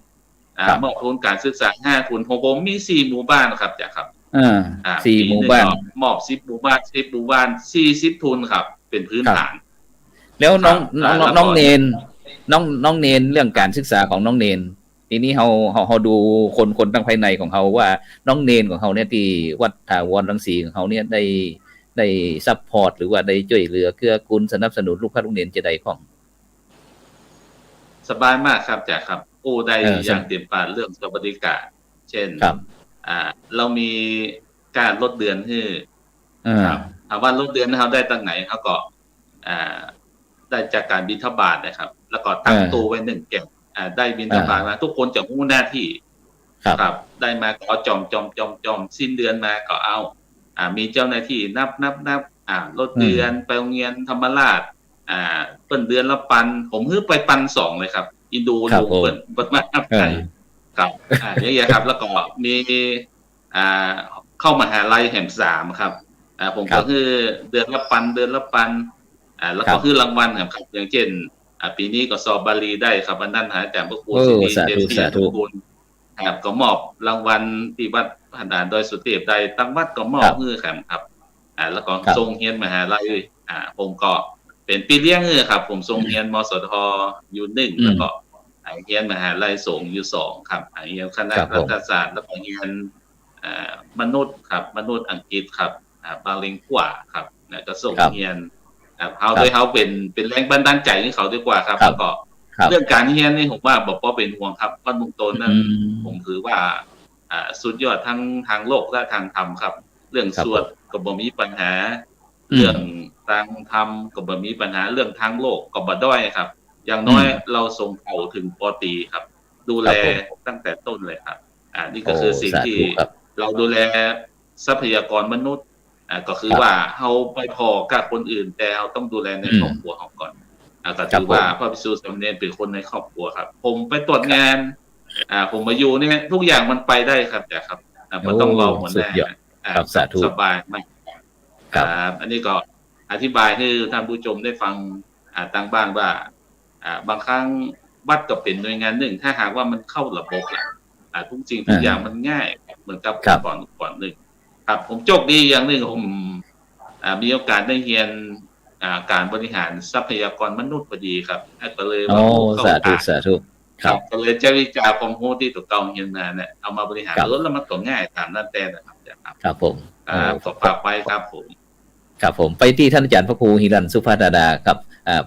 มอบทุนการศึกษา5 ทุนของผมมี4 หมู่บ้านครับจ้ะครับ4 หมู่บ้านมอบ10 หมู่บ้าน10 หมู่บ้าน40 ทุนครับเป็นพื้นฐานแล้วน้องเนนน้องเนนเรื่องการศึกษาของน้องเนนทีนี้เขาดูคนตั้งภายในของเขาว่าน้องเนนของเขาเนี่ยที่วัดถาวรรังสีของเขาเนี่ยได้ซัพพอร์ตหรือว่าได้ช่วยเหลือเกื้อกูลสนับสนุนลูกพระลูกเนนจะได้ของสบายมากครับจ้ะครับได้อย่างเต็มปากเรื่องสวัสดิการเช่นเรามีการลดเดือนให้ครับถามว่าลดเดือนเขาได้ตั้งไหนเขาก็ได้จากการบิณฑบาตนะครับแล้วก็ตั้งตู้ไว้1 แก่นได้บิณฑบาตมาทุกคนจะรู้หน้าที่ครับได้มาก็เอาจอมสิ้นเดือนมาก็เอามีเจ้าหน้าที่นับลดเดือนไปโรงเรียนธรรมราชเปิ้นเดือนละปันผมฮื้อไปปัน2เลยครับอินดูลุงเปิ้นมานับไปครับอย่างเงี้ยครับแล้วก็มีเข้ามหาลัยแห่ง3ครับผมก็คือเดือนละปันแล้วก็คือรางวัลครับอย่างเช่นปีนี้ก็สอบบาลีได้ครับอันนั้นอาจารย์พระครูสิริเดชทุกุลครับก็มอบรางวัลที่วัดพระดานดอยสุเทพได้ตั้งวัดก็มอบมือครับแล้วก็ทรงเฮียนมหาลัยผมก็เป็นปีเลี้ยงครับผมทรงเฮียนมสทอยู่1แล้วก็เฮียนมหาลัยสงฆ์อยู่2ครับเฮียนคณะรัฐศาสตร์แล้วก็เฮียนมนุษย์ครับมนุษย์อังกฤษครับบาลิงกว่าครับก็ส่งเฮียนเขาโดยเขาเป็นแรงบันดาลใจให้เขาดีกว่าครับแล้วก็เรื่องการเฮียนนี่ผมว่าบอกว่าเป็นห่วงครับวันมุงตนนั้นผมถือว่าสุดยอดทั้งทางโลกและทางธรรมครับเรื่องสวดก็บ่มีปัญหาเรื่องทางธรรมก็บ่มีปัญหาเรื่องทางโลกก็บ่ด้อยครับอย่างน้อยเราส่งเขาถึงป.ตรีครับดูแลตั้งแต่ต้นเลยครับนี่ก็คือสิ่งที่เราดูแลทรัพยากรมนุษย์ก็คือว่าเราไปพอกับคนอื่นแต่เราต้องดูแลในครอบครัวของก่อนก็ถือว่าพระภิกษุสามเณรเป็นคนในครอบครัวครับผมไปตรวจงานผมมาอยู่เนี่ยทุกอย่างมันไปได้ครับแต่ครับมันต้องรอหัวหน้าสบายมากอันนี้ก็อธิบายให้ท่านผู้ชมได้ฟังทางบ้านว่าบางครั้งวัดก็เป็นหน่วยงานหนึ่งถ้าหากว่ามันเข้าระบบทุกสิ่งทุกอย่างมันง่ายเหมือนกับก่อนหนึ่งครับผมโชคดีอย่างหนึ่งผมมีโอกาสได้เรียนการบริหารทรัพยากรมนุษย์พอดีครับก็เลยว่าสาธุครับก็เลยจะวิจารณ์ความรู้ที่ตัวเก่าเรียนมาเนี่ยเอามาบริหารรถแล้วมันก็ง่ายตามนั่นแต่นะครับครับผมขอฝากไว้ครับผมไปที่ท่านอาจารย์พระครูหิรันสุภาดาดาครับ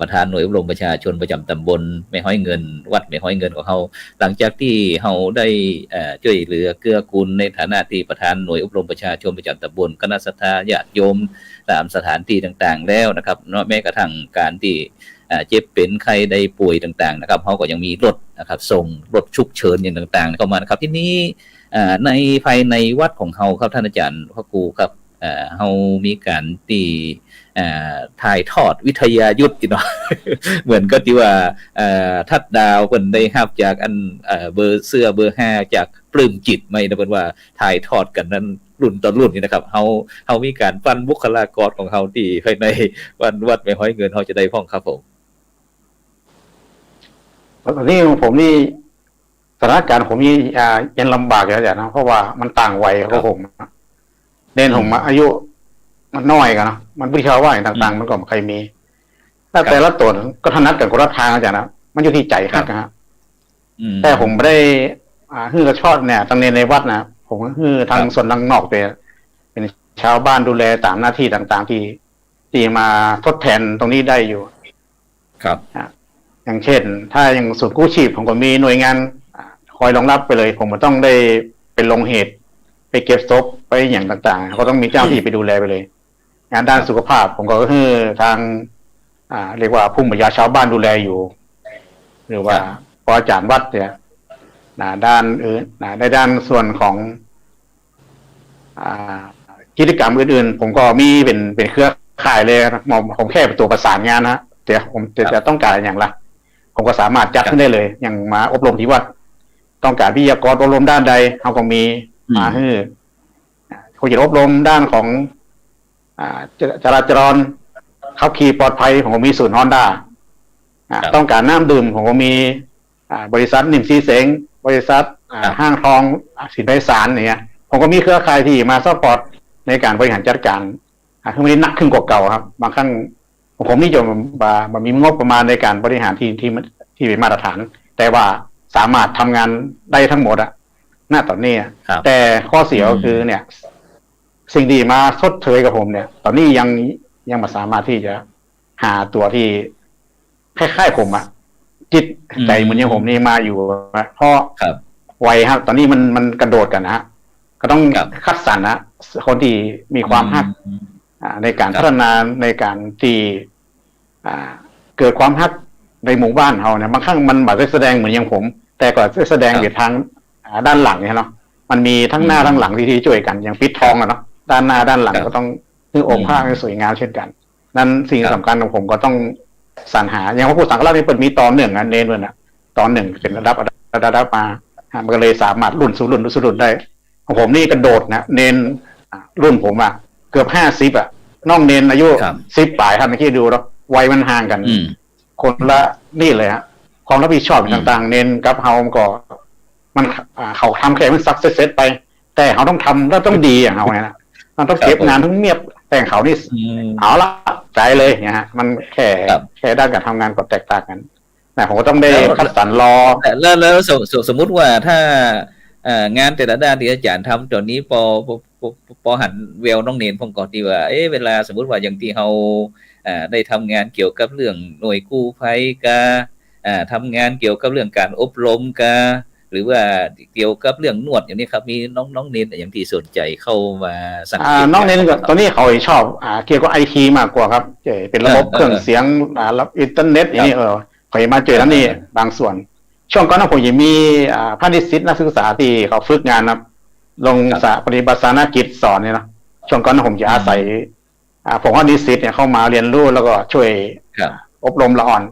ประธานหน่วยอบรมประชาชนประจำตำบลแม่ห้อยเงินวัดแม่ห้อยเงินของเขาหลังจากที่เขาได้ช่วยเหลือเกื้อกูลในฐานะที่ประธานหน่วยอบรมประชาชนประจำตำบลคณะศรัทธาญาติโยมตามสถานที่ต่างๆแล้วนะครับแม้กระทั่งการที่เจ็บเป็นใครได้ป่วยต่างๆนะครับเขาก็ยังมีรถนะครับส่งรถฉุกเฉินอย่างต่างๆเข้ามานะครับที่นี้ในภายในวัดของเขาครับท่านอาจารย์พระครูครับเขามีการตีถ่ายทอดวิทยายุทธ์เนาะ เหมือนก็ที่ว่าทัดดาวเพิ่นได้รับจากอันเบอร์เสื้อเบอร์5จากปลื้มจิตไม่นะเพิ่นว่าถ่ายทอดกันนั้นรุ่นต่อรุ่นนี่นะครับเฮามีการปั้นบุคลากรของเฮาที่ภายในวัดแม่ห้อยเงินเฮาจะได้พ้องครับผมตอนนี้ผมนี่สถานการณ์ผมนี่ยังลำบากอยู่นะเพราะว่ามันต่างวัยกับผมเน้นผมอายุมันน้อยกันนะมันวิชาว่าอย่างต่างๆมันก็ไม่เคยมีแต่ละตัวก็ถนัดกันคนละทางอาจารย์นะมันอยู่ที่ใจครับนะฮะแต่ผมไม่ได้ฮือกระชอดเนี่ยตั้งในวัดนะผมฮือทางส่วนนอกเป็นชาวบ้านดูแลตามหน้าที่ต่างๆที่มาทดแทนตรงนี้ได้อยู่ครับอย่างเช่นถ้าอย่างศูนย์กู้ชีพผมก็มีหน่วยงานคอยรองรับไปเลยผมก็ต้องได้เป็นลงเหตุ ไปเก็บศพไปอย่างต่างๆก็ต้องมีเจ้าที่ไปดูแลไปเลย งานด้านสุขภาพผมก็คือทางเรียกว่าภูมิปัญญาชาวบ้านดูแลอยู่ หรือว่าพออาจารย์วัดเนี่ยด้านอื่นในด้านส่วนของกิจกรรมอื่นๆผมก็มีเป็นเครือข่ายเลยผมแค่เป็นตัวประสานงานนะแต่ผมจะต้องการอย่างละผมก็สามารถจัดขึ้นได้เลยอย่างมาอบรมที่วัดต้องการวิทยากรอบรมด้านใดเขาก็มีมาให้เขาจะอบรมด้านของจราจรขับขี่ปลอดภัยผมก็มีศูนย์ฮอนด้าต้องการน้ำดื่มผมก็มีบริษัทนิมซีเสงบริษัทห้างทองสินไพศาลเนี่ยผมก็มีเครือข่ายที่มาซัพพอร์ตในการบริหารจัดการคือไม่ได้หนักขึ้นกว่าเก่าครับบางครั้งผมนี่จะมันมีงบประมาณในการบริหารที่เป็นมาตรฐาน แต่ว่าสามารถทำงานได้ทั้งหมดอะหน้าตอนนี้แต่ข้อเสียก็คือเนี่ยสิ่งดีมาชดเชยกับผมเนี่ยตอนนี้ยังไม่สามารถที่จะหาตัวที่คล้ายๆผมอะจิตใจเหมือนอย่างผมนี่มาอยู่เพราะวัยครับตอนนี้มันกระโดดกันนะก็ต้องคัดสรรนะคนที่มีความฮักในการพัฒนาในการที่เกิดความฮักในหมู่บ้านเขาเนี่ยบางครั้งมันแบบแสดงเหมือนอย่างผม แต่ก็แสดงอยู่ทางด้านหลังเนี่ยเนาะมันมีทั้งหน้าทั้งหลังที่ช่วยกันอย่างปิดทองอะเนาะด้านหน้าด้านหลังก็ต้องคือองค์พระให้สวยงามเช่นกันนั้นสิ่งสำคัญของผมก็ต้องสรรหาอย่างพระพุทธสังฆราชนี่เปิดมีตอนหนึ่งเน้นเลยนะตอนหนึ่งเป็นระดับมามันก็เลยสามารถรุ่นสู่รุ่นได้ของผมนี่กระโดดนะเน้นรุ่นผมอะเกือบ50อะน้องเน้นอายุ10 ปลายครับเมื่อกี้ดูแล้ววัยมันห่างกันคนละนี่เลยฮะความรับผิดชอบต่างๆเน้นกับเฮาก็มันเขาทำแค่มันซักเซตไปแต่เขาต้องทำแล้วต้องดีอย่างเขาไงนะมันต้องเก็บงานทั้งเมียบแต่งเขานี่เอาละใจเลยเนี่ยฮะมันแค่ด้านการทำงานก็แตกต่างกันแต่ผมก็ต้องได้คัดสรรรอแล้วสมมุติว่าถ้างานแต่ละด้านที่อาจารย์ทำตอนนี้พอหันเวลน้องเนนผมก็ดีว่าเวลาสมมุติว่าอย่างที่เราได้ทำงานเกี่ยวกับเรื่องหน่วยกู้ภัยกาทำงานเกี่ยวกับเรื่องการอบรมกาหรือว่าเกี่ยวกับเรื่องนวดอย่างนี้ครับมีน้องเนนอย่างที่สนใจเข้ามาสังเกตน้องเนนก็ตอนนี้เขาชอบเกี่ยวกับITมากกว่าครับเป็นระบบเครื่องเสียงรับอินเทอร์เน็ตอย่างนี้เขามาเจอแล้วนี่บางส่วนช่วงก่อนผมยังมีพาณิชย์นักศึกษาที่เขาฝึกงานครับลงปฏิบัติศาสนกิจสอนเนี่ยนะช่วงก่อนผมจะอาศัยผมว่านิสิตเนี่ยเข้ามาเรียนรู้แล้วก็ช่วยอบรมละอ่อน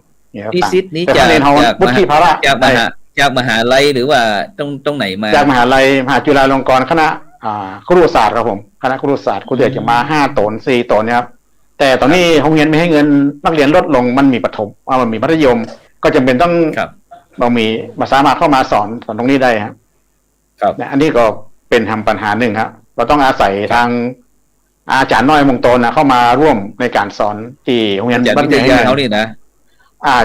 นิสิตนี้จากวุฒิภาวะจากมหาลัยหรือว่าตรงไหนมาจากมหาลัยมหาจุฬาลงกรณ์คณะครุศาสตร์ครับผมคณะครุศาสตร์ครูเดือดจะมา5 ตน 4 ตนเนี่ยครับแต่ตอนนี้โรงเรียนไม่ให้เงินนักเรียนลดลงมันมีประถมมันมีมัธยมก็จำเป็นต้องมาสามารถเข้ามาสอนตรงนี้ได้ครับอันนี้ก็เป็นทำปัญหาหนึ่งครับเราต้องอาศัยทางอาจารย์น้อยมงโตนะเข้ามาร่วมในการสอนที่โรงเรียนบ้านเมืองเขานี่นะ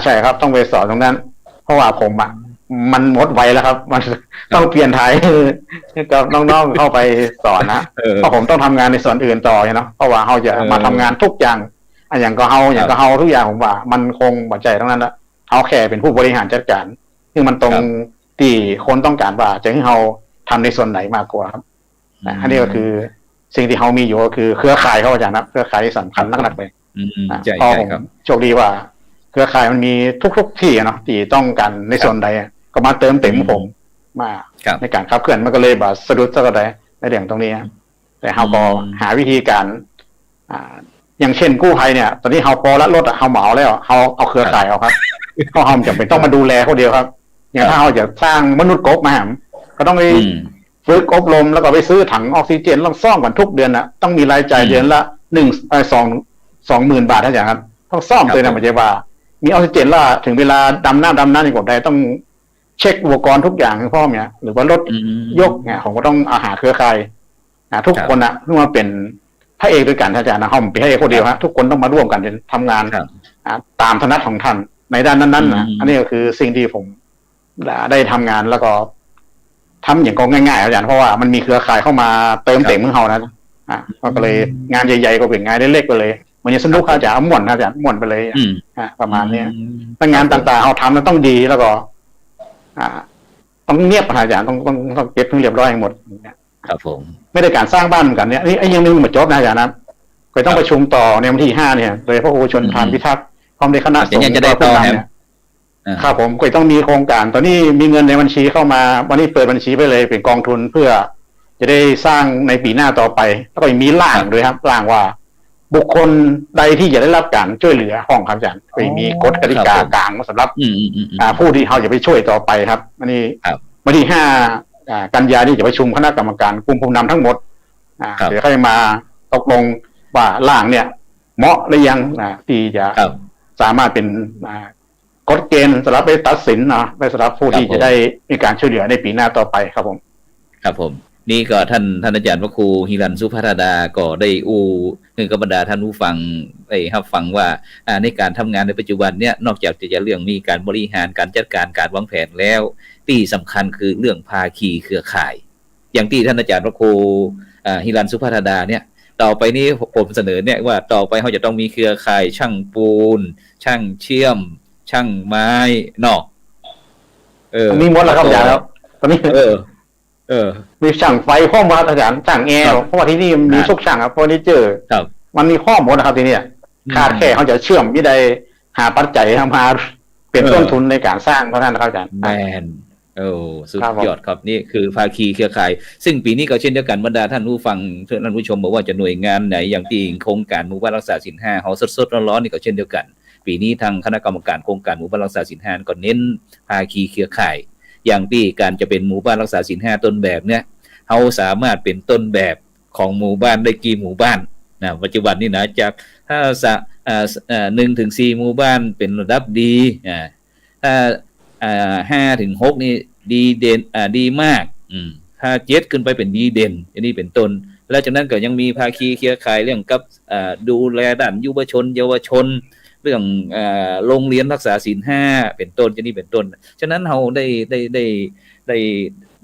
ใช่ครับต้องไปสอนตรงนั้นเพราะว่าผมมันหมดไวแล้วครับมันต้องเปลี่ยนไทยกับน้องๆเข้าไปสอนนะเพราะผมต้องทำงานในส่วนอื่นต่อเนาะเพราะว่าเขาจะมาทำงานทุกอย่างอย่างก็เฮาทุกอย่างผมว่ามันคงบัดใจทั้งนั้นละเขาแค่เป็นผู้บริหารจัดการซึ่งมันตรงที่คนต้องการว่าจะให้เขาทำในส่วนไหนมากกว่าครับอันนี้ก็คือสิ่งที่เขามีอยู่ก็คือเครือข่ายเขาอาจารย์นะเครือข่ายที่สำคัญนักๆเลยพอผมโชคดีว่าเครือข่ายมันมีทุกที่เนาะที่ต้องการในส่วนใดก็มาเติมเต็มผมมาในการขับเคลื่อนมันก็เลยแบบสะดุดสักใดในเรื่องตรงนี้แต่เขาก็หาวิธีการอย่างเช่นกู้ภัยเนี่ยตอนนี้เขาพอละรถเขาเหมาแล้วเขาเอาเครือข่ายเอาครับเขาทำจำเป็นต้องมาดูแลเขาเดียวครับอย่างถ้าเขาจะสร้างมนุษย์กบมาก็ต้องไปฝึกอบรมแล้วก็ไปซื้อถังออกซิเจนต้องซ่อมกันทุกเดือนนะต้องมีรายจ่ายเดือนละ20,000 บาทท่านอย่างนั้นต้องซ่อมเลยนะไม่ใช่ว่ามีออกซิเจนละถึงเวลาดำน้ำในกฎใดต้องเช็คอุปกรณ์ทุกอย่างให้พ่อเนี่ยหรือว่ารถยกเนี่ยผมก็ต้องอาหาเครือข่ายทุกคนนะเพื่อมาเป็นพระเอกด้วยกันท่านอาจารย์นะห้องเป็นพระเอกคนเดียวฮะทุกคนต้องมาร่วมกันทำงานตามถนัดของท่านในด้านนั้นๆนะอันนี้ก็คือสิ่งที่ผมได้ทำงานแล้วก็ทำอย่างก็ง่ายๆอาจารย์เพราะว่ามันมีเครือข่ายเข้ามาเติมเต็มมือเขานะก็เลยงานใหญ่ๆก็เป็นงานเล็กๆไปเลยมันยังสนุกอาจารย์ม่วนอาจารย์ม่วนไปเลยประมาณนี้งานต่างๆเขาทำแล้วต้องดีแล้วก็ต้องเงียบอาจารย์ต้องเก็บให้เรียบร้อยหมด ครับผม ไม่ได้การสร้างบ้านเหมือนกันเนี่ยนี่ไอ้ยังนึงมาจบนะอาจารย์นะก็ต้องประชุมต่อในวันที่5เนี่ยโดยพระครูชนพานพิทักษ์พร้อมด้วยคณะสงฆ์ จะได้ต่อครับ ครับผมก็ต้องมีโครงการตอนนี้มีเงินในบัญชีเข้ามาวันนี้เปิดบัญชีไปเลยเป็นกองทุนเพื่อจะได้สร้างในปีหน้าต่อไปแล้วก็มีร่างด้วยครับร่างว่าบุคคลใดที่จะได้รับการช่วยเหลือห้องครับอาจารย์ก็มีกฎกติกากลางสำหรับผู้ที่เขาจะไปช่วยต่อไปครับวันนี้วันที่5กันยายนนี้จะประชุมคณะกรรมการกลุ่มผู้นำทั้งหมดเดี๋ยวเขาจะมาตกลงว่าร่างเนี่ยเหมาะหรือยังที่จะสามารถเป็นกฎเกณฑ์สำหรับไปตัดสินนะไปสำหรับผู้ที่จะได้มีการช่วยเหลือในปีหน้าต่อไปครับผมครับผมนี่ก็ท่านอาจารย์พระครูฮิรันสุภัทดาก็ได้คือกบรรดาท่านผู้ฟังได้รับฟังว่าในการทำงานในปัจจุบันเนี่ยนอกจากจะเรื่องมีการบริหารการจัดการการวางแผนแล้วที่สำคัญคือเรื่องภาคีเครือข่ายอย่างที่ท่านอาจารย์พระครูฮิรันสุภัทดาเนี่ยต่อไปนี้ผมเสนอเนี่ยว่าต่อไปเขาจะต้องมีเครือข่ายช่างปูนช่างเชื่อมช่างไม้นอกมีหมดแล้วครับอาจารย์ครับตอนนี้มีช่างไฟข้อมูลอาจารย์ช่างแอร์เพราะว่าที่นี่มีทุกช่างครับเฟอร์นิเจอร์มันมีข้อมูลนะครับที่นี่ขาดแค่เขาจะเชื่อมไม่ได้หาปัจจัยมาเป็นต้นทุนในการสร้างเท่านั้นนะครับอาจารย์แมนสุดยอดครับนี่คือภาคีเครือข่ายซึ่งปีนี้ก็เช่นเดียวกันบรรดาท่านผู้ฟังท่านผู้ชมบอกว่าจะหน่วยงานไหนอย่างที่โครงการหมู่บ้านรักษาศีล5เขาสดๆร้อนๆนี่ก็เช่นเดียวกันปีนี้ทางคณะกรรมการโครงการหมู่บ้านรักษาศีล5ก็เน้นภาคีเครือข่ายอย่างที่การจะเป็นหมู่บ้านรักษาศีล5ต้นแบบเนี่ยเขาสามารถเป็นต้นแบบของหมู่บ้านได้กี่หมู่บ้านนะปัจจุบันนี้นะจากถ้า1 ถึง 4หมู่บ้านเป็นระดับดีถ้า5 ถึง 6นี่ดีเด่นดีมากถ้า7ขึ้นไปเป็นดีเด่นอันนี้เป็นต้นแล้วจากนั้นก็ยังมีภาคีเครือข่ายเรื่องกับดูแลด้านยุวชนเยาวชนเรื่องโรงเรียนรักษาศีล5เป็นต้นจะนี่เป็นต้นฉะนั้นเราไ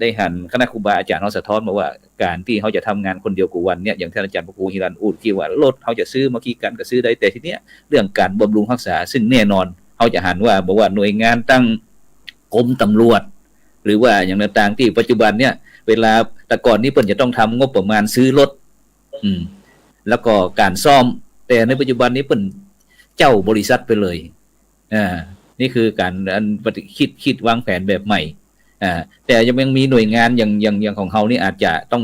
ด้หันคณะครูบาอาจารย์เราสะท้อนมาว่าการที่เขาจะทำงานคนเดียวกูวันเนี่ยอย่างท่านอาจารย์พระครูฮิรันอูดที่ว่ารถเขาจะซื้อมาขี่กันก็ซื้อได้แต่ทีเนี้ยเรื่องการบำรุงรักษาซึ่งแน่นอนเขาจะหันว่าบอกว่าหน่วยงานตั้งกรมตำรวจหรือว่าอย่างต่างๆที่ปัจจุบันเนี่ยเวลาแต่ก่อนนี้เพิ่นจะต้องทำงบประมาณซื้อรถแล้วก็การซ่อมแต่ในปัจจุบันนี้เพิ่นเจ้าบริษัทไปเลยนี่คือการคิดวางแผนแบบใหม่แต่ยังมีหน่วยงานอย่างของเขานี่อาจจะต้อง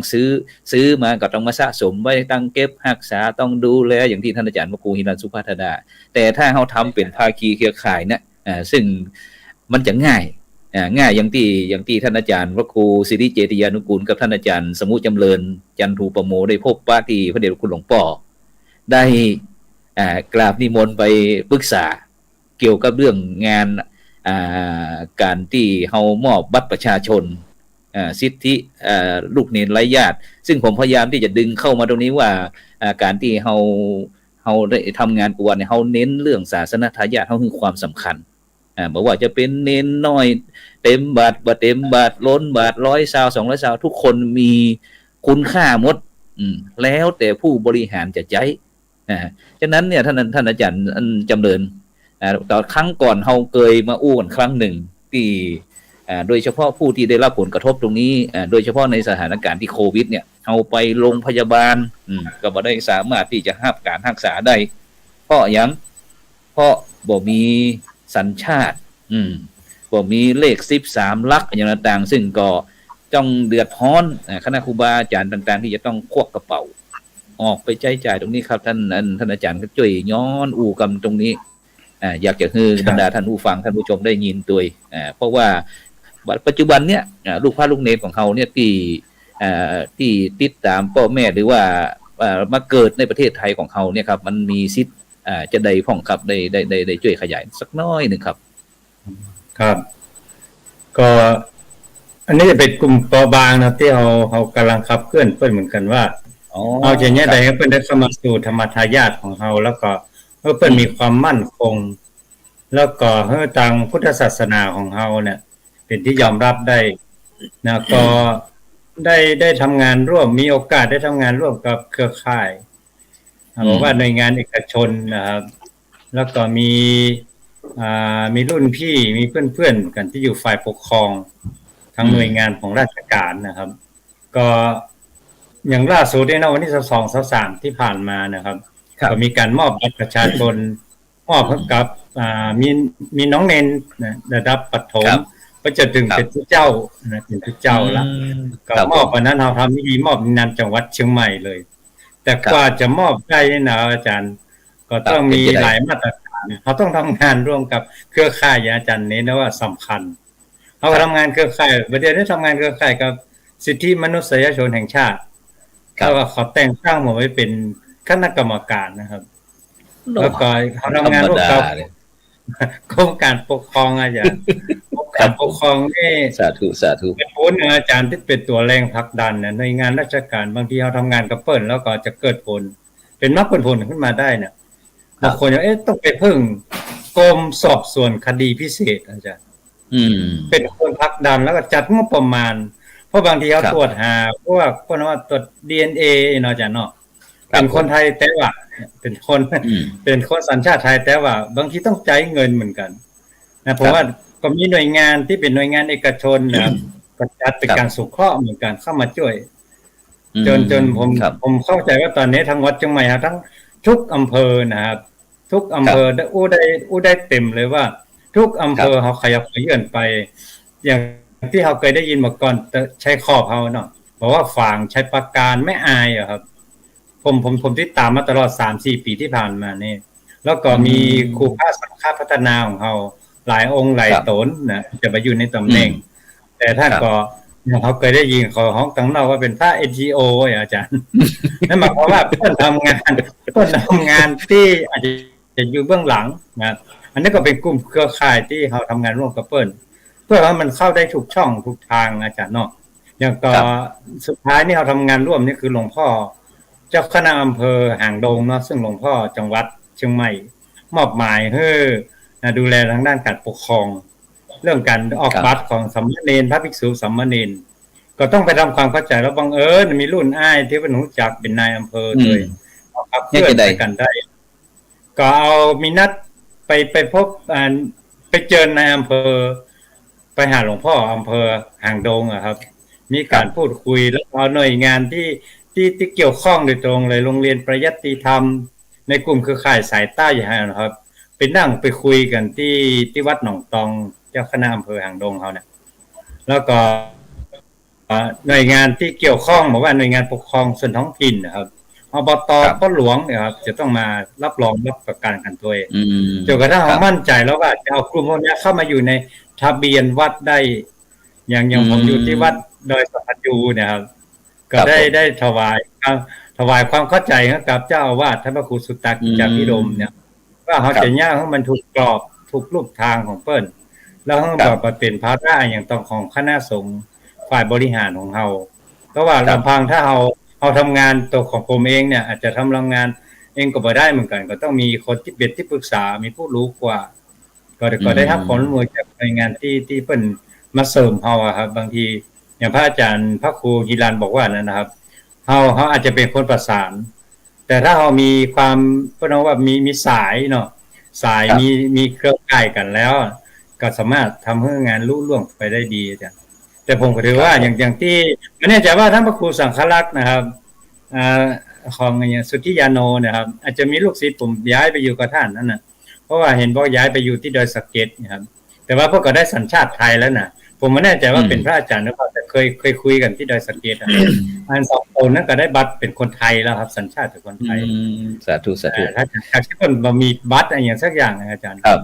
ซื้อมาก็ต้องมาสะสมไว้ตั้งเก็บรักษาต้องดูแลอย่างที่ท่านอาจารย์พระครูฮิรันสุภัทดาแต่ถ้าเขาทำเป็นภาคีเครือข่ายเนี่ยซึ่งมันจะง่ายอย่างที่ท่านอาจารย์พระครูสิริเจติยานุกูลกับท่านอาจารย์สมุจำเริญจันทูปโมได้พบป้าที่พระเดชคุณหลวงพ่อได้กราบนิมนต์ไปปรึกษาเกี่ยวกับเรื่องงานการที่เฮามอบบัตรประชาชนสิทธิลูกเนรไร้ญาติซึ่งผมพยายามที่จะดึงเข้ามาตรงนี้ว่าการที่เฮาได้ทำงานกวนเนี่ยเฮาเน้นเรื่องศาสนทายาทเฮาคือความสำคัญบอกว่าจะเป็นเน้นน้อยเต็มบาทบ่เต็มบาทล้นบาท100 ซาว200 ซาวทุกคนมีคุณค่าหมดแล้วแต่ผู้บริหารจะใจฉะนั้นเนี่ยท่านอาจารย์จำเริญตอนครั้งก่อนเราเคยมาอู้กันครั้งหนึ่งที่โดยเฉพาะผู้ที่ได้รับผลกระทบตรงนี้โดยเฉพาะในสถานการณ์ที่โควิดเนี่ยเอาไปโรงพยาบาลก็บ่ได้สามารถที่จะรับการรักษาได้เพราะบ่มีสัญชาติบ่มีเลข13หลักอย่างต่างๆซึ่งก็ต้องเดือดร้อนคณะครูบาอาจารย์ต่างๆที่จะต้องควักกระเป๋าออกไปใช้จ่ายตรงนี้ครับท่านอาจารย์ก็ช่วยย้อนอู่กำตรงนี้อยากจะให้บรรดาท่านผู้ฟังท่านผู้ชมได้ยินตัวเพราะว่าปัจจุบันเนี้ยลูกพระลูกเนรของเขาเนี่ยที่ติดตามพ่อแม่หรือว่ามาเกิดในประเทศไทยของเขาเนี่ยครับมันมีสิทธิ์จะได้พ่องครับได้ช่วยขยายสักน้อยหนึ่งครับครับก็อันนี้จะเป็นกลุ่มเปราะบางนะที่เขากำลังขับเคลื่อนเพื่อนเหมือนกันว่าเอาอย่างนี้ใดให้เพื่อนได้เข้ามาสู่ธรรมทายาทของเขาแล้วก็เพื่อนมีความมั่นคงแล้วก็ให้ทางพุทธศาสนาของเขาเนี่ยเป็นที่ยอมรับได้นะก็ได้ทำงานร่วมมีโอกาสได้ทำงานร่วมกับเครือข่ายบอกว่าหน่วยงานเอกชนนะครับแล้วก็มีรุ่นพี่มีเพื่อนๆกันที่อยู่ฝ่ายปกครองทางหน่วยงานของราชการนะครับก็ อย่างล่าสุดเนี่ยนะวันที่22-23ที่ผ่านมานะครับก็มีการมอบบัตรประชาชนมอบให้กับมีน้องเนนนะระดับประถมก็จะถึงเป็นผู้เจ้านะเป็นผู้เจ้าละก็มอบวันนั้นเราทำพิธีมอบในนามจังหวัดเชียงใหม่เลยแต่กว่าจะมอบได้นะอาจารย์ก็ต้องมีหลายมาตรการเขาต้องทำงานร่วมกับเครือข่ายอาจารย์เน้นนะว่าสำคัญเขาทำงานเครือข่ายประเดี๋ยวนี้ทำงานเครือข่ายกับสิทธิมนุษยชนแห่งชาติแล้วก็เขาแต่งตั้งมาไว้เป็นคณะกรรมการนะครับแล้วก็เขาทำงานร่วมกับกรมการปกครองอาจารย์กรมการปกครองนี่สาธุเป็นผู้หนึ่งอาจารย์ที่เป็นตัวแรงผลักดันนะในงานราชการบางทีเขาทำงานกับเปิ้ลแล้วก็จะเกิดผลเป็นมรรคผลขึ้นมาได้เนี่ยบางคนต้องไปพึ่งกรมสอบสวนคดีพิเศษอาจารย์เป็นคนผลักดันแล้วก็จัดงบประมาณเพราะบางทีเขาตรวจหาพวกคนว่าตรวจ DNA เนาะอาจารย์เนาะเป็นคนไทยแต่ว่าเป็นคนสัญชาติไทยแต่ว่าบางทีต้องจ่ายเงินเหมือนกันนะผมว่าก็มีหน่วยงานที่เป็นหน่วยงานเอกชนนะครับก็จัดเป็นการสงเคราะห์เหมือนกันเข้ามาช่วยจนผมเข้าใจว่าตอนนี้ทั้งวัดเชียงใหม่ทั้งทุกอำเภอนะครับทุกอำเภออู้ได้เต็มเลยว่าทุกอำเภอเขาขยับขยื่นไปอย่างที่เขาเคยได้ยินมาก่อนใช้ขอบเขาเนาะบอกว่าฝางใช้ประการไม่อายอะครับผมที่ตามมาตลอด 3-4 ปีที่ผ่านมานี่แล้วก็มีครูภาคสังฆพัฒนาของเขาหลายองค์หลายตนนะจะมาอยู่ในตำแหน่งแต่ท่านก็เขาเคยได้ยินเขาห้องตั้งนอกว่าเป็นพระ NGO อาจารย์นั่นหมายความว่าเพื่อนทำงานที่อาจจะอยู่เบื้องหลังนะอันนี้ก็เป็นกลุ่มเครือข่ายที่เขาทำงานร่วมกับเปิ้ลเพื่อว่ามันเข้าได้ทุกช่องทุกทางอาจารย์เนาะอย่างก็สุดท้ายนี่เขาทำงานร่วมนี่คือหลวงพ่อเจ้าคณะอำเภอหางดงเนาะซึ่งหลวงพ่อจังหวัดเชียงใหม่มอบหมายให้ดูแลทางด้านการปกครองเรื่องการออกบัตรของสามเณรพระภิกษุสามเณรก็ต้องไปทำความเข้าใจแล้วบังเอิญมีรุ่นอ้ายที่เป็นรู้จักเป็นนายอำเภอเลยเพื่อนกันได้ก็เอามีนัดไปพบไปเจอนายอำเภอไปหาหลวงพ่ออำเภอหางดงอะครับมีการพูดคุยแล้วเอาหน่วยงานที่เกี่ยวข้องโดยตรงเลยโรงเรียนประยัติธรรมในกลุ่มเครือข่ายสายใต้อย่างนั้นนะครับไปนั่งไปคุยกันที่วัดหนองตองเจ้าคณะอำเภอหางดงเขาเนี่ยแล้วก็หน่วยงานที่เกี่ยวข้องบอกว่าหน่วยงานปกครองส่วนท้องถิ่นนะครับอบต.พ่อหลวงเนี่ยครับจะต้องมารับรองรับประกันกันตัวเองจนกระทั่งเขามั่นใจแล้วว่าจะเอากลุ่มพวกนี้เข้ามาอยู่ในทะเบียนวัดได้อย่างผมอยู่ที่วัดดอยสัพพยูเนี่ยครับก็ได้ถวายความเข้าใจกับเจ้าอาวาสท่านพระครูสุตตกิจจาภิรมย์เนี่ยว่าเขาจะย่างให้มันถูกกรอบถูกรูปทางของเปิ้ลแล้วเขาบอกว่าเป็นพระได้อย่างต้องของคณะสงฆ์ฝ่ายบริหารของเราเพราะว่าลำพังถ้าเราทำงานตัวของผมเองเนี่ยอาจจะทำงานเองก็บ่ได้เหมือนกันก็ต้องมีคนที่เป็นที่ปรึกษามีผู้รู้กว่าก็ได้รับความร่วมมือจากหน่วยงานที่เปิ้ลมาเสริมเราครับบางทีอย่างพระอาจารย์พระครูฮิรันบอกว่านะครับเขาอาจจะเป็นคนประสานแต่ถ้าเรามีความเพราะว่ามีสายเนาะสายมีเครือข่ายกันแล้วก็สามารถทำให้งานลุล่วงไปได้ดีอาจารย์แต่ผมก็ถือว่าอย่างที่ไม่แน่ใจว่าท่านพระครูสังฆลักษณ์นะครับของอย่างสุทธิยาโนนะครับอาจจะมีลูกศิษย์ผมย้ายไปอยู่กับท่านนั่นนะเพราะว่าเห็นบอกย้ายไปอยู่ที่ดอยสะเก็ดนะครับแต่ว่าพวกก็ได้สัญชาติไทยแล้วนะผมไม่แน่ใจว่าเป็นพระอาจารย์หรือเปล่าแต่เคยคุยกันที่ดอยสะเก็ดอัน2 คนนั้นก็ได้บัตรเป็นคนไทยแล้วครับสัญชาติเป็นคนไทยสาธุถ้าที่คนมีบัตรอะไรอย่างสักอย่างนะอาจารย์ครับ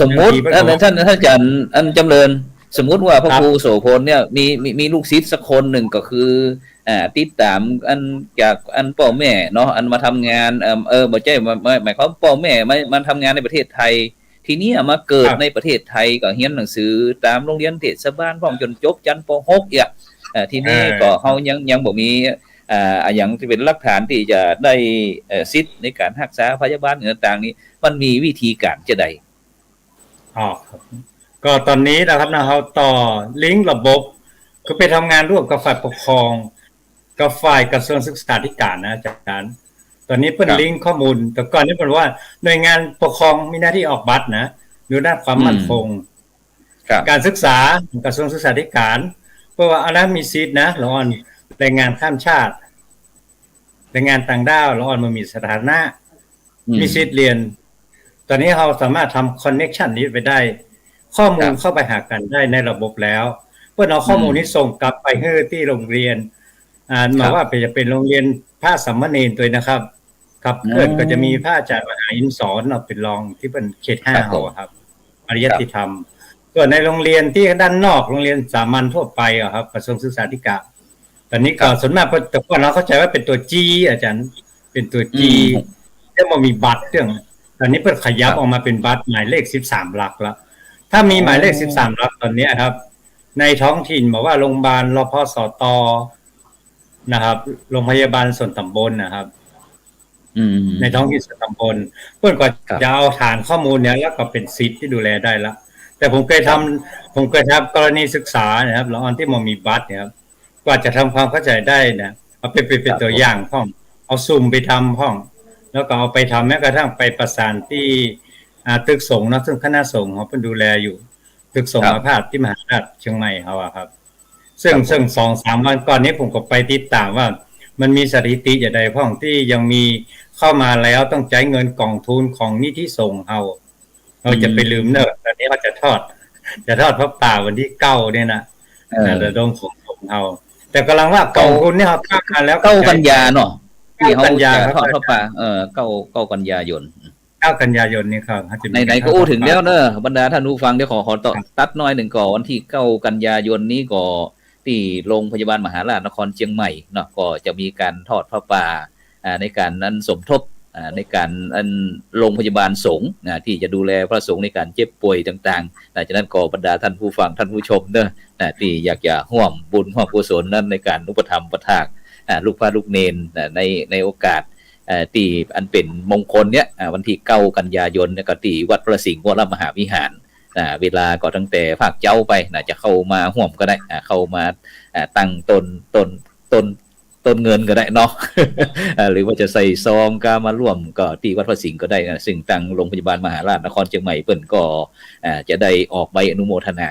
สมมติท่านอาจารย์อันจำเริญสมมุติว่าพระครูโสพลเนี่ยมีลูกศิษย์สักคนหนึ่งก็คือติดตามอันจากอันพ่อแม่เนาะอันมาทำงานบ่ใช่หมายความพ่อแม่มาทำงานในประเทศไทยทีนี้มาเกิดในประเทศไทยก็เรียนหนังสือตามโรงเรียนเทศบาลพร้อมจนจบชั้นป .6 อ่ะทีนี้ก็เฮายังบ่มีอย่างที่เป็นหลักฐานที่จะได้สิทธิ์ในการรักษาพยาบาลต่างๆนี้มันมีวิธีการจะใดครับก็ตอนนี้นะครับนะเราต่อลิงก์ระบบคือไปทำงานร่วมกับฝ่ายปกครองกับฝ่ายกระทรวงศึกษาธิการนะอาจารย์ตอนนี้เพิ่นลิงก์ข้อมูลแต่ก่อนนี้เพิ่นว่าหน่วยงานปกครองมีหน้าที่ออกบัตรนะดูด้านความมั่นคงการศึกษากระทรวงศึกษาธิการเพราะว่าอันนั้นมีสิทธิ์นะรอนแรงงานข้ามชาติ แรงงานต่างด้าวแล้วมันมีสถานะมีสิทธิ์เรียนตอนนี้เราสามารถทำคอนเนคชันนี้ไปได้ข้อมูลเข้าไปหากันได้ในระบบแล้วเพื่อเอาข้อมูลนี้ส่งกลับไปให้ที่โรงเรียนมาว่าจะเป็นโรงเรียนพระสัมมาเนรตัวนะครับครับก็จะมีพระอาจารย์มหาอินทร์สอนเป็นรองที่เป็นเขต5ครับปริยัติธรรมส่วนในโรงเรียนที่ด้านนอกโรงเรียนสามัญทั่วไปครับกระทรวงศึกษาธิการตอนนี้ก็ส่วนมากแต่ก่อนเราเข้าใจว่าเป็นตัว G อาจารย์เป็นตัว G ที่มันมีบัตรเรื่องตอนนี้เพิ่งขยับออกมาเป็นบัตรหมายเลข13หลักแล้วถ้ามีหมายเลข13หลักตอนนี้ครับในท้องถิ่นบอกว่าโรงพยาบาลรพสตนะครับโรงพยาบาลส่วนตำบลนะครับในท้องถิ่นส่วนตำบลเพื่อนก็จะเอาฐานข้อมูลเนี้ยแล้วก็เป็นสิทธิ์ที่ดูแลได้แล้วแต่ผมเคยทำกรณีศึกษานะครับแล้วอันที่มันมีบัตรเนี่ยครับกว่าจะทำความเข้าใจได้นะเอาเป็นตัวอย่างพ่องเอาซูมไปทำพ่องแล้วก็เอาไปทำแม้กระทั่งไปประสานที่ตึกสงฆ์นะซึ่งคณะสงฆ์เขาเป็นดูแลอยู่ตึกสงฆ์อาพาธที่มหาราชเชียงใหม่เขาอะครับซึ่ง 2-3 วันก่อนนี้ผมก็ไปติดตามว่ามันมีสถิติอย่างใดพ่องที่ยังมีเข้ามาแล้วต้องใช้เงินกองทุนของนิธิสงฆ์เราจะไปลืมเนอะตอนนี้เขาจะทอดพระป่าวันที่9เนี่ยนะระดมสงฆ์เอาแต่กำลังว่ากองทุนเนี่ยเขาตั้งมาแล้ว9 กันยาเนาะที่เขาจะทอดพระป่า9 กันยายน9 กันยายนนี่ครับไหนๆก็อู้ถึงแล้วเนอะบรรดาท่านผู้ฟังเดี๋ยวขอตัดน้อยหนึ่งก่อนวันที่9 กันยายนนี้ก็ที่โรงพยาบาลมหาราชนครเชียงใหม่เนาะก็จะมีการทอดพระป่าในการนั้นสมทบในการโรงพยาบาลสงฆ์ที่จะดูแลพระสงฆ์ในการเจ็บป่วยต่างๆจากนั้นก็บรรดาท่านผู้ฟังท่านผู้ชมเนอะที่อยากจะร่วมบุญร่วมกุศลนั้นในการอุปถัมภ์ประทานลูกพระลูกเนรในโอกาสที่อันเป็นมงคลเนี้ยวันที่9 กันยายนก็ที่วัดพระสิงห์วรมหาวิหารเวลาก็ตั้งแต่ภาคเจ้าไปจะเข้ามาห่วมก็ได้เข้ามาตั้งต้นเงินก็ได้เนาะ หรือว่าจะใส่ซองก็มาร่วมก็ที่วัดพระสิงห์ก็ได้ซึ่งตั้งโรงพยาบาลมหาราชนครเชียงใหม่เปิ้นก็จะได้ออกใบอนุโมทนา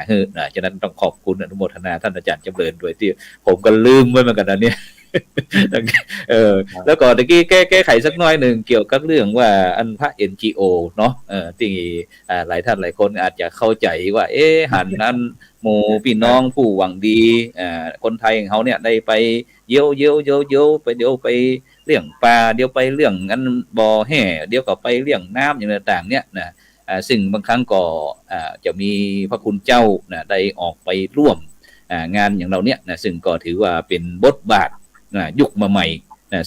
ฉะนั้นต้องขอบคุณอนุโมทนาท่านอาจารย์จำเริญด้วยที่ผมก็ลืมไว้เหมือนกันนะเนี่ย แล้วก็ตะกี้แก้ไขสักน้อยหนึ่งเกี่ยวกับเรื่องว่าอันพระ NGO เนาะที่หลายท่านหลายคนอาจจะเข้าใจว่าหันนั้นหมู่พี่น้องผู้หวังดีคนไทยของเขาเนี่ยได้ไปเยี่ยวไปเดี๋ยวไปเรื่องปลาเดี๋ยวไปเรื่องอันบ่อแห่เดี๋ยวก็ไปเรื่องน้ำอย่างต่างๆเนี่ยนะซึ่งบางครั้งก็จะมีพระคุณเจ้าได้ออกไปร่วมงานอย่างเราเนี่ยนะซึ่งก็ถือว่าเป็นบทบาทยุคมาใหม่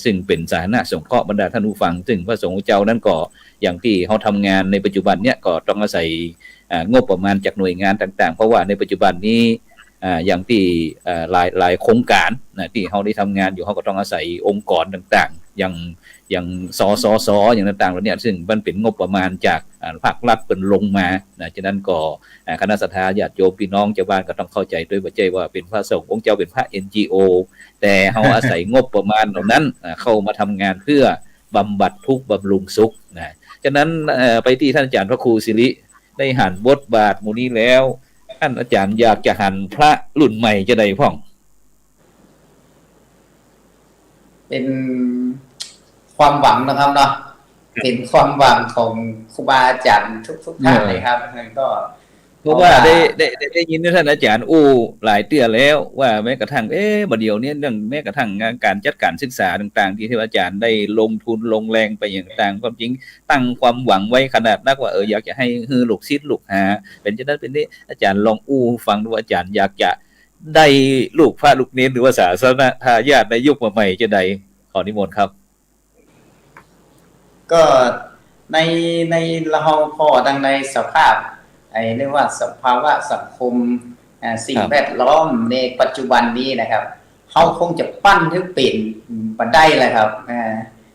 ซึ่งเป็นสาธารณสงเคราะห์บรรดาท่านผู้ฟังซึ่งพระสงฆ์เจ้านั้นก็อย่างที่เขาทำงานในปัจจุบันเนี่ยก็ต้องอาศัยงบประมาณจากหน่วยงานต่างๆเพราะว่าในปัจจุบันนี้อย่างที่หลายโครงการที่เขาได้ทำงานอยู่เขาก็ต้องอาศัยองค์กรต่างๆอย่างสสอย่างต่างๆแล้วเนี่ยซึ่งมันเป็นงบประมาณจากภาครัฐเป็นลงมาฉะนั้นก็คณะศรัทธาญาติโยมพี่น้องชาวบ้านก็ต้องเข้าใจด้วยว่าใจว่าเป็นพระสงฆ์องค์เจ้าเป็นพระ NGO แต่เขาอาศัยงบประมาณเหล่านั้นเข้ามาทำงานเพื่อบำบัดทุกข์บำรุงสุขฉะนั้นไปที่ท่านอาจารย์พระครูศิริได้หันบทบาทหมู่นี้แล้วท่านอาจารย์อยากจะหันพระรุ่นใหม่จะได้พ่องเป็นความหวังนะครับเนาะเป็นความหวังของครูบาอาจารย์ทุกท่านเลยครับก็เพราะว่าได้ยินท่านอาจารย์หลายเตื้อแล้วว่าแม้กระทั่งบัดเดี๋ยวนี้เรื่องแม้กระทั่งการจัดการศึกษาต่างๆที่อาจารย์ได้ลงทุนลงแรงไปอย่างต่างความจริงตั้งความหวังไว้ขนาดนักว่าอยากจะให้ลูกศิษย์ลูกหาเป็นฉะนั้นเป็นนี้อาจารย์ลองฟังดูอาจารย์อยากจะได้ลูกพระลูกเนรหรือว่าศาสนทายาทในยุคใหม่จะได้ขอนิมนต์ครับก็ในเราพอดังในสภาพเรียกว่าสภาวะสังคมสิ่งแวดล้อมในปัจจุบันนี้นะครับเขาคงจะปั้นให้เป็นบันไดเลยครับ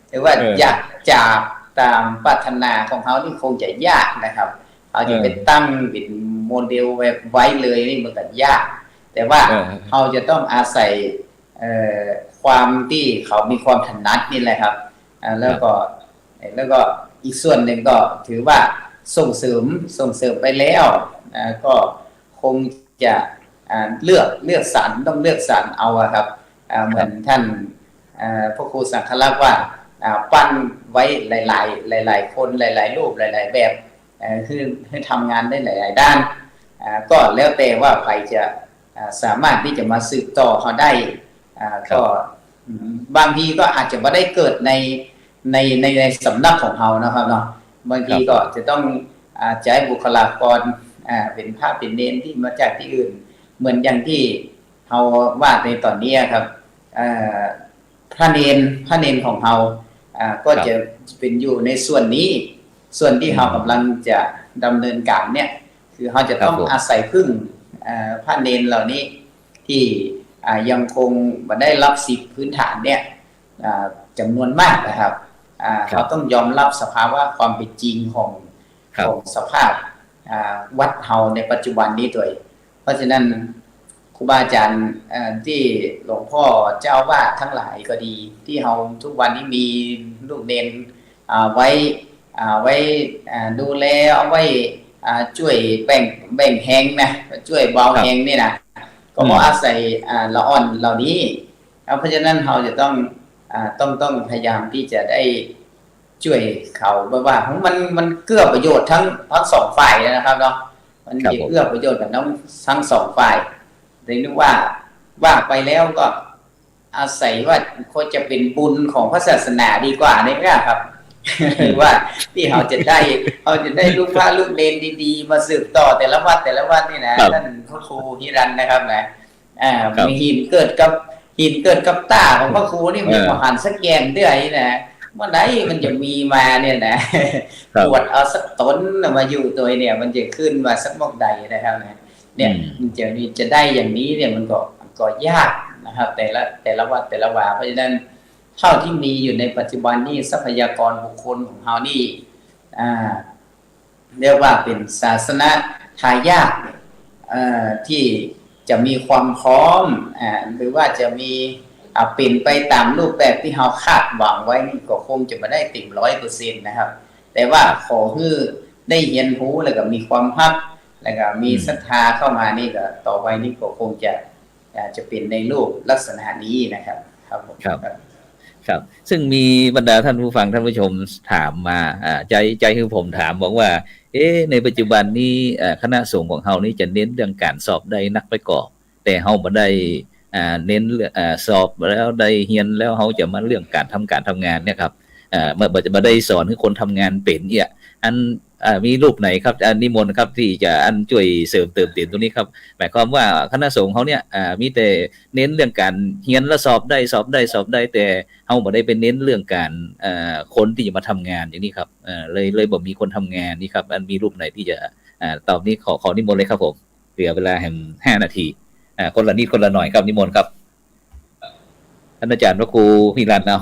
หรือว่าอยากจากตามปรารถนาของเขานี่คงจะยากนะครับเขาจะเป็นตั้งเป็นโมเดลไว้เลยนี่มันก็ยากแต่ว่าเขาจะต้องอาศัยความที่เขามีความถนัดนี่แหละครับแล้วก็อีกส่วนหนึ่งก็ถือว่าส่งเสริมไปแล้วก็คงจะเลือกสรรต้องเลือกสรรเอาครับเหมือนท่าน พระครูสังฆลักษณ์ว่าปั้นไว้หลายๆคนหลายๆรูปหลายๆแบบคือให้ทำงานได้หลายๆด้านก็แล้วแต่ว่าใครจะสามารถที่จะมาสืบต่อเขาได้ก็บางทีก็อาจจะไม่ได้เกิดในสำนักของเขานะครับเนาะบางทีก็จะต้องใช้บุคลากรเป็นพระเป็นเนรที่มาจากที่อื่นเหมือนอย่างที่เขาว่าในตอนนี้ครับพระเนรของเราก็จะเป็นอยู่ในส่วนนี้ส่วนที่เรากำลังจะดำเนินการเนี่ยคือเราจะต้องอาศัยพึ่งพระเนรเหล่านี้ที่ยังคงมาได้รับสิทธิพื้นฐานเนี่ยจำนวนมากนะครับเราต้องยอมรับสภาวะความเป็นจริงของสภาพวัดเฮาในปัจจุบันนี้ด้วยเพราะฉะนั้นครูบาอาจารย์ที่หลวงพ่อเจ้าวาดทั้งหลายก็ดีที่เฮาทุกวันนี้มีลูกเนรไว้ดูแลเอาไว้ช่วยแบ่งแหงนะช่วยเบาแหงนี่นะก็เพราะอาศัยละอ่อนเหล่านี้เพราะฉะนั้นเราจะต้องพยายามที่จะได้ช่วยเขาว่ามันเกื้อประโยชน์ทั้งสองฝ่ายนะครับเนาะมันเกื้อประโยชน์กับทั้งสองฝ่ายแต่นึกว่าไปแล้วก็อาศัยว่าเขาจะเป็นบุญของพระศาสนาดีกว่านี่ครับหรือว่าที่เขาจะได้ลูกพระลูกเนรดีๆมาสืบต่อแต่ละวันนี่นะท่านพระครูฮิรันนะครับนะมีหินเกิดกับตาของพระครูนี่มันหันสักแกนเรื่อยนะเมื่อไหร่มันจะมีมาเนี่ยนะปวดเอาสักต้นมาอยู่ตัวเนี่ยมันจะขึ้นมาสักมอกใดนะครับเนี่ยมันจะได้อย่างนี้เนี่ยมันก็ยากนะครับแต่ละวัดแต่ละวาเพราะฉะนั้นเท่าที่มีอยู่ในปัจจุบันนี้ทรัพยากรบุคคลของเรานี่เรียกว่าเป็นศาสนาทายาทที่จะมีความพร้อมหรือว่าจะมีเป็นไปตามรูปแบบที่เราคาดหวังไว้นี่ก็คงจะไม่ได้ติ่ม100%นะครับแต่ว่าขอให้ได้เรียนรู้แล้วก็มีความฮักแล้วก็มีศรัทธาเข้ามานี่ก็ต่อไปนี่ก็คงจะเป็นในรูปลักษณะนี้นะครับครับผมครับซึ่งมีบรรดาท่านผู้ฟังท่านผู้ชมถามมาใจคือผมถามบอกว่าในปัจจุบันนี้คณะสงฆ์ของเฮานี่จะเน้นเรื่องการสอบได้นักไปก่อแต่เฮาบ่ได้เน้นสอบแล้วได้เรียนแล้วเฮาจะมาเรื่องการทำงานเนี่ยครับบ่ได้สอนให้คนทำงานเป็นเนี่ยอันมีรูปไหนครับนิมนต์ครับที่จะช่วยเสริมเติมเต็มตรงนี้ครับหมายความว่าคณะสงฆ์เขาเนี่ยมีแต่เน้นเรื่องการเรียนแล้วสอบได้แต่เฮาบ่ได้เป็นเน้นเรื่องการคนที่จะมาทำงานอย่างนี้ครับเลยบ่มีคนทำงานนี่ครับมีรูปไหนที่จะตอบนี้ขอนิมนต์เลยครับผมเหลือเวลาแห่ง5 นาทีคนละนิดคนละหน่อยครับนิมนต์ครับท่านอาจารย์พระครูฮิรันเอา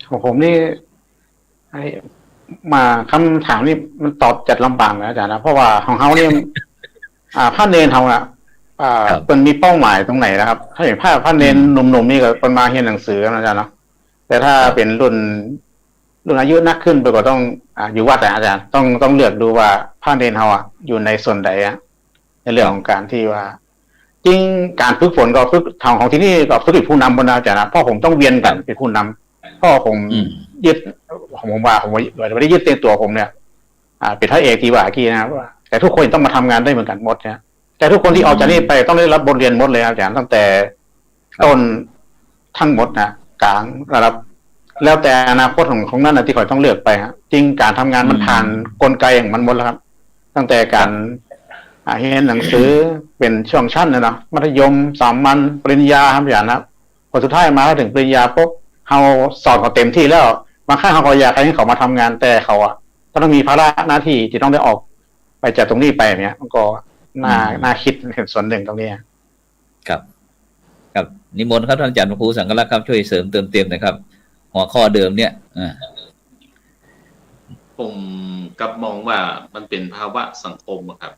ของผมนี่มาคำถามนี่มันตอบจัดลำบากนะอาจารย์นะเพราะว่าของเขาเนี่ยพระเนรเขาเป็นมีเป้าหมายตรงไหนนะครับถ้าเห็นพระเนรหนุ่มๆนี่ก็เป็นมาเรียนหนังสือนะอาจารย์เนาะแต่ถ้าเป็นรุ่นอายุนักขึ้นไปก็ต้องอยู่วัดอาจารย์ต้องเลือกดูว่าพระเนรเขาอยู่ในส่วนใดในเรื่องของการที่ว่าจริงการฝึกฝนก็ฝึกทางของที่นี่ก็ฝึกเป็นผู้นำบนอาจารย์นะเพราะผมต้องเวียนกันเป็นผู้นำเพราะผมยึดผมไม่ได้ยึดเต็มตัวผมเนี่ยเป็นพระเอกที่ว่ากี้นะแต่ทุกคนต้องมาทำงานได้เหมือนกันหมดเนี่ยแต่ทุกคนที่ออกจากนี่ไปต้องได้รับบทเรียนหมดเลยอาจารย์ตั้งแต่ต้นทั้งหมดนะกลางระดับแล้วแต่อนาคตของนั่นนะที่เขาต้องเลือกไปฮะจริงการทำงานมันผ่านกลไกของมันหมดแล้วครับตั้งแต่การเรียนหนังสือเป็นช่วงชั้นนะมัธยมสามัญปริญญาครับอาจารย์นะพอสุดท้ายมาถึงปริญญาปุ๊บเขาสอนเขาเต็มที่แล้วบางครั้งเขาก็อยากให้เขามาทำงานแต่เขาก็ต้องมีภาระหน้าที่ที่ต้องได้ออกไปจากตรงนี้ไปเนี้ยมันก็น่าคิดเป็นส่วนหนึ่งตรงนี้ครับนิมนต์ครับท่านอาจารย์พระครูสังฆลักษณ์ครับช่วยเสริมเติมเต็มนะครับหัวข้อเดิมเนี่ยผมกับมองว่ามันเป็นภาวะสังคมครับ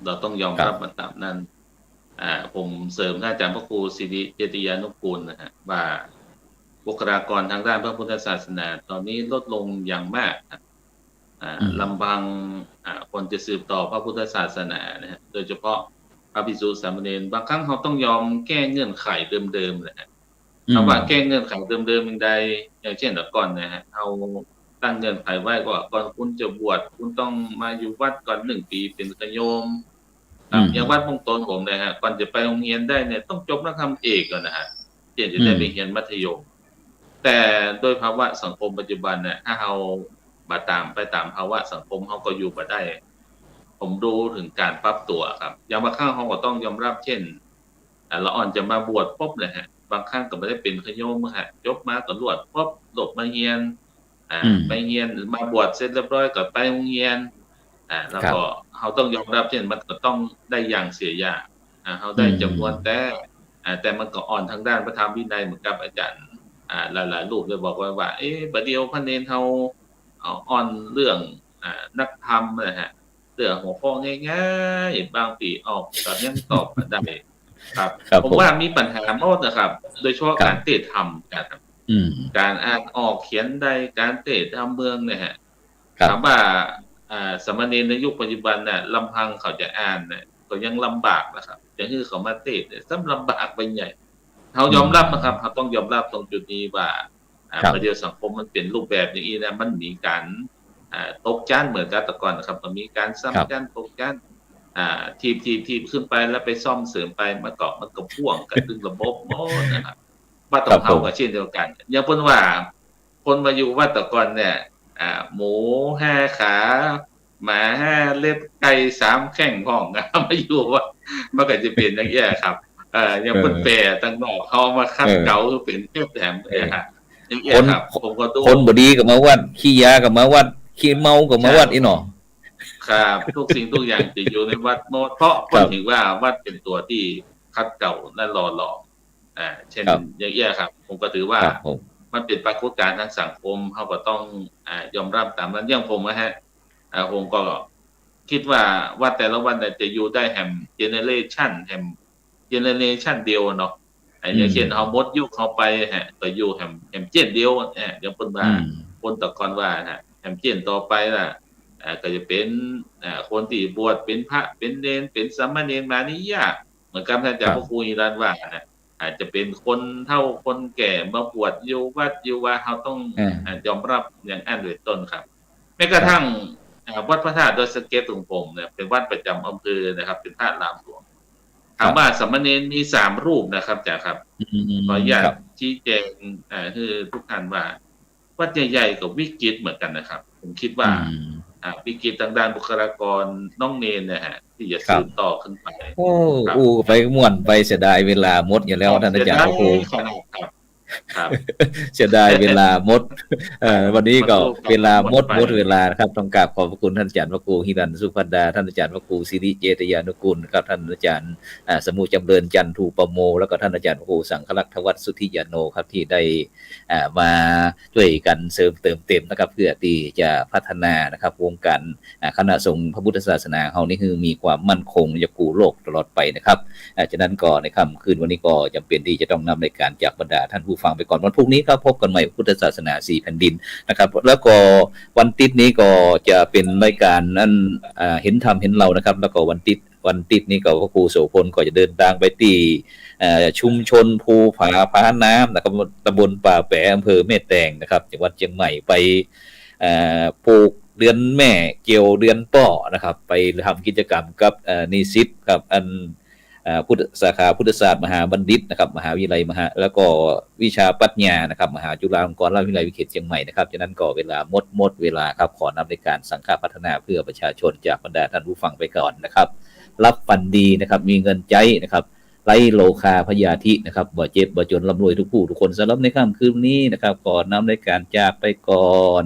เราต้องยอมรับมันตามนั้นผมเสริมท่านอาจารย์พระครูสิริเจติยานุกูลนะฮะว่าบุคลากรทางด้านพระพุทธศาสนาตอนนี้ลดลงอย่างมากลำพังคนจะสืบต่อพระพุทธศาสนานะฮะโดยเฉพาะพระภิกษุสามเณรบางครั้งเขาต้องยอมแก้เงื่อนไขเดิมๆเลยฮะ คำว่าแก้เงื่อนไขเดิมๆยังใดอย่างเช่นแต่ก่อนนะฮะเอาตั้งเงื่อนไขไว้ว่าก่อนคุณจะบวชคุณต้องมาอยู่วัดก่อน1 ปีเป็นฆโยมอย่างวัดมงคลผมนะฮะก่อนจะไปโรงเรียนได้เนี่ยต้องจบนักธรรมเอกก่อนนะฮะเพื่อจะได้ไปเรียนมัธยมแต่โดยภาวะสังคมปัจจุบันเนี่ยถ้าเราไปตามภาวะสังคมเขาก็อยู่มาได้ผมรู้ถึงการปรับตัวครับอย่างบางครั้งเขาก็ต้องยอมรับเช่นละอ่อนจะมาบวชปุ๊บเลยฮะบางครั้งก็ไม่ได้เป็นขโยมฮะจบมาตำรวจปุ๊บหลบมาเรียนไปเรียนมาบวชเสร็จเรียบร้อยก็ไปโรงเรียนแล้วก็เขาต้องยอมรับเช่นมันก็ต้องได้อย่างเสียอย่างเขาได้จำนวนแต่มันก็อ่อนทางด้านพระธรรมวินัยเหมือนกับอาจารย์หลายๆรูปเลยบอกว่าประเดี๋ยวพระเนรเขาอ่อนเรื่องนักธรรมนะฮะเรื่องหัวข้อง่ายๆบางปีออกตอนยังตอบได้ครับผมว่ามีปัญหามากนะครับโดยเฉพาะการเตะธรรมครับการอ่านออกเขียนได้การเตะธรรมเมืองเนี่ยฮะถามว่าสมณีในยุคปัจจุบันเนี่ยลำพังเขาจะอ่านเนี่ยก็ยังลำบากนะครับอย่างที่เขามาเตะเนี่ยซ้ำลำบากไปใหญ่เขายอมรับนะครับเขาต้องยอมรับตรงจุดนี้ว่าประเดี๋ยวสังคมมันเป็นรูปแบบอย่างนี้นะมันมีการตกชั้นเหมือนกันแต่ก่อนนะครับมันมีการซ้ำชั้นตกชั้นทีมขึ้นไปแล้วไปซ่อมเสริมไปมันก็พ่วงกันดึงระบบโน้นนะครับว่าต้องเท่ากับเช่นเดียวกันอย่างเพิ่นว่าคนมาอยู่ว่าแต่ก่อนเนี่ยหมู5 ขาหมา5 เล็บไก่3 แข้งห้องนะมาอยู่ว่ามันก็จะเปลี่ยนอย่างเงี้ยครับอย่างเพิ่นแปรตั้งนอกเขามาคัดเก่าคือเป็นเทพแถมอย่างเงี้ยครับผมก็ดูคนบ่ดีก็มาวัดขี้ยาก็มาวัดขี้เมาก็มาวัดอีหนอครับทุกสิ่งทุกอย่างจะอยู่ในวัดโมดเพราะคนถือว่าวัดเป็นตัวที่คัดเก่าและหล่อหลอมเช่นอย่างเงี้ยครับผมก็ถือว่ามันเป็นปรากฏการณ์ทางสังคมเขาก็ต้องยอมรับตามนั้นอย่างผมนะฮะผมก็คิดว่าวัดแต่ละวันจะอยู่ได้แฮมเจเนเรชันเดียวเนาะอย่างเช่นเขามดยุคเขาไปฮะก็อยู่แฮมเจนเดียวอย่างคนว่าคนตะกอนว่าแฮมเจนต่อไปล่ะก็จะเป็นคนที่บวชเป็นพระเป็นเณรเป็นสามเณรมานี่ยากเหมือนกับท่านอาจารย์พระครูฮิรันว่าอาจจะเป็นคนเฒ่าคนแก่มาบวชอยู่วัดอยู่ว่าเขาต้องยอมรับอย่างอันโดยต้นครับแม้กระทั่งวัดพระธาตุดอยสะเก็ดของผมเนี่ยเป็นวัดประจำอำเภอนะครับเป็นพระรามหลวงถามว่าสามเณรมี3 รูปนะครับอาจารย์ครับขออนุญาตชี้แจงคือทุกท่านว่าวัดใหญ่ๆกับวิกฤตเหมือนกันนะครับผมคิดว่าวิกฤตทางด้านบุคลากรน้องเนรนะฮะที่จะสืบต่อขึ้นไปไปม่วนไปเสียดายเวลาหมดอยู่แล้วท่านอาจารย์พระครูครับเสียดายเวลาหมดวันนี้ก็เวลาหมดเวลานะครับต้องกราบขอบพระคุณท่านอาจารย์พระครูฮิรันสุภัดดาท่านอาจารย์พระครูสิริเจตยานุกูลครับท่านอาจารย์สมุจำเริญจันทูปโมแล้วก็ท่านอาจารย์พระครูสังฆลักษวัฒน์สุทธิยาโนครับที่ได้มาช่วยกันเสริมเติมเต็มนะครับเพื่อที่จะพัฒนานะครับวงการคณะสงฆ์พระพุทธศาสนาเฮานี่คือมีความมั่นคงจะกู้โลกตลอดไปนะครับฉะนั้นก็ในค่ำคืนวันนี้ก็จำเป็นที่จะต้องนำรายการจากบรรดาท่านผู้ฟังไปก่อนวันพรุ่งนี้ครับพบกันใหม่พุทธศาสนา4 แผ่นดินนะครับแล้วก็วันติดนี้ก็จะเป็นรายการนั้นเห็นธรรมเห็นเรานะครับแล้วก็วันติดนี้ก็พระครูโสพลก็จะเดินทางไปที่ชุมชนภูผาพาน้ำนะครับตำบลป่าแปะอำเภอแม่แตงนะครับจังหวัดเชียงใหม่ไปปลูกเดือนแม่เกี่ยวเดือนป้อนะครับไปทำกิจกรรมกับนิสิตกับพุทธสาขาพุทธศาสตร์มหาบัณฑิตนะครับมหาวิทยาลัยแล้วก็วิชาปรัชญานะครับมหาจุฬาลงกรณราชวิทยาลัยวิเขตเชียงใหม่นะครับฉะนั้นก็เวลาหมดเวลาครับขอนำในการสังฆพัฒนาเพื่อประชาชนจากบรรดาท่านผู้ฟังไปก่อนนะครับรับฝันดีนะครับมีเงินใจนะครับไร้โลคาพยาธินะครับบ่เจ็บบ่จนร่ำรวยทุกผู้ทุกคนสำหรับในค่ำคืนนี้นะครับก่อนนำในการจากไปก่อน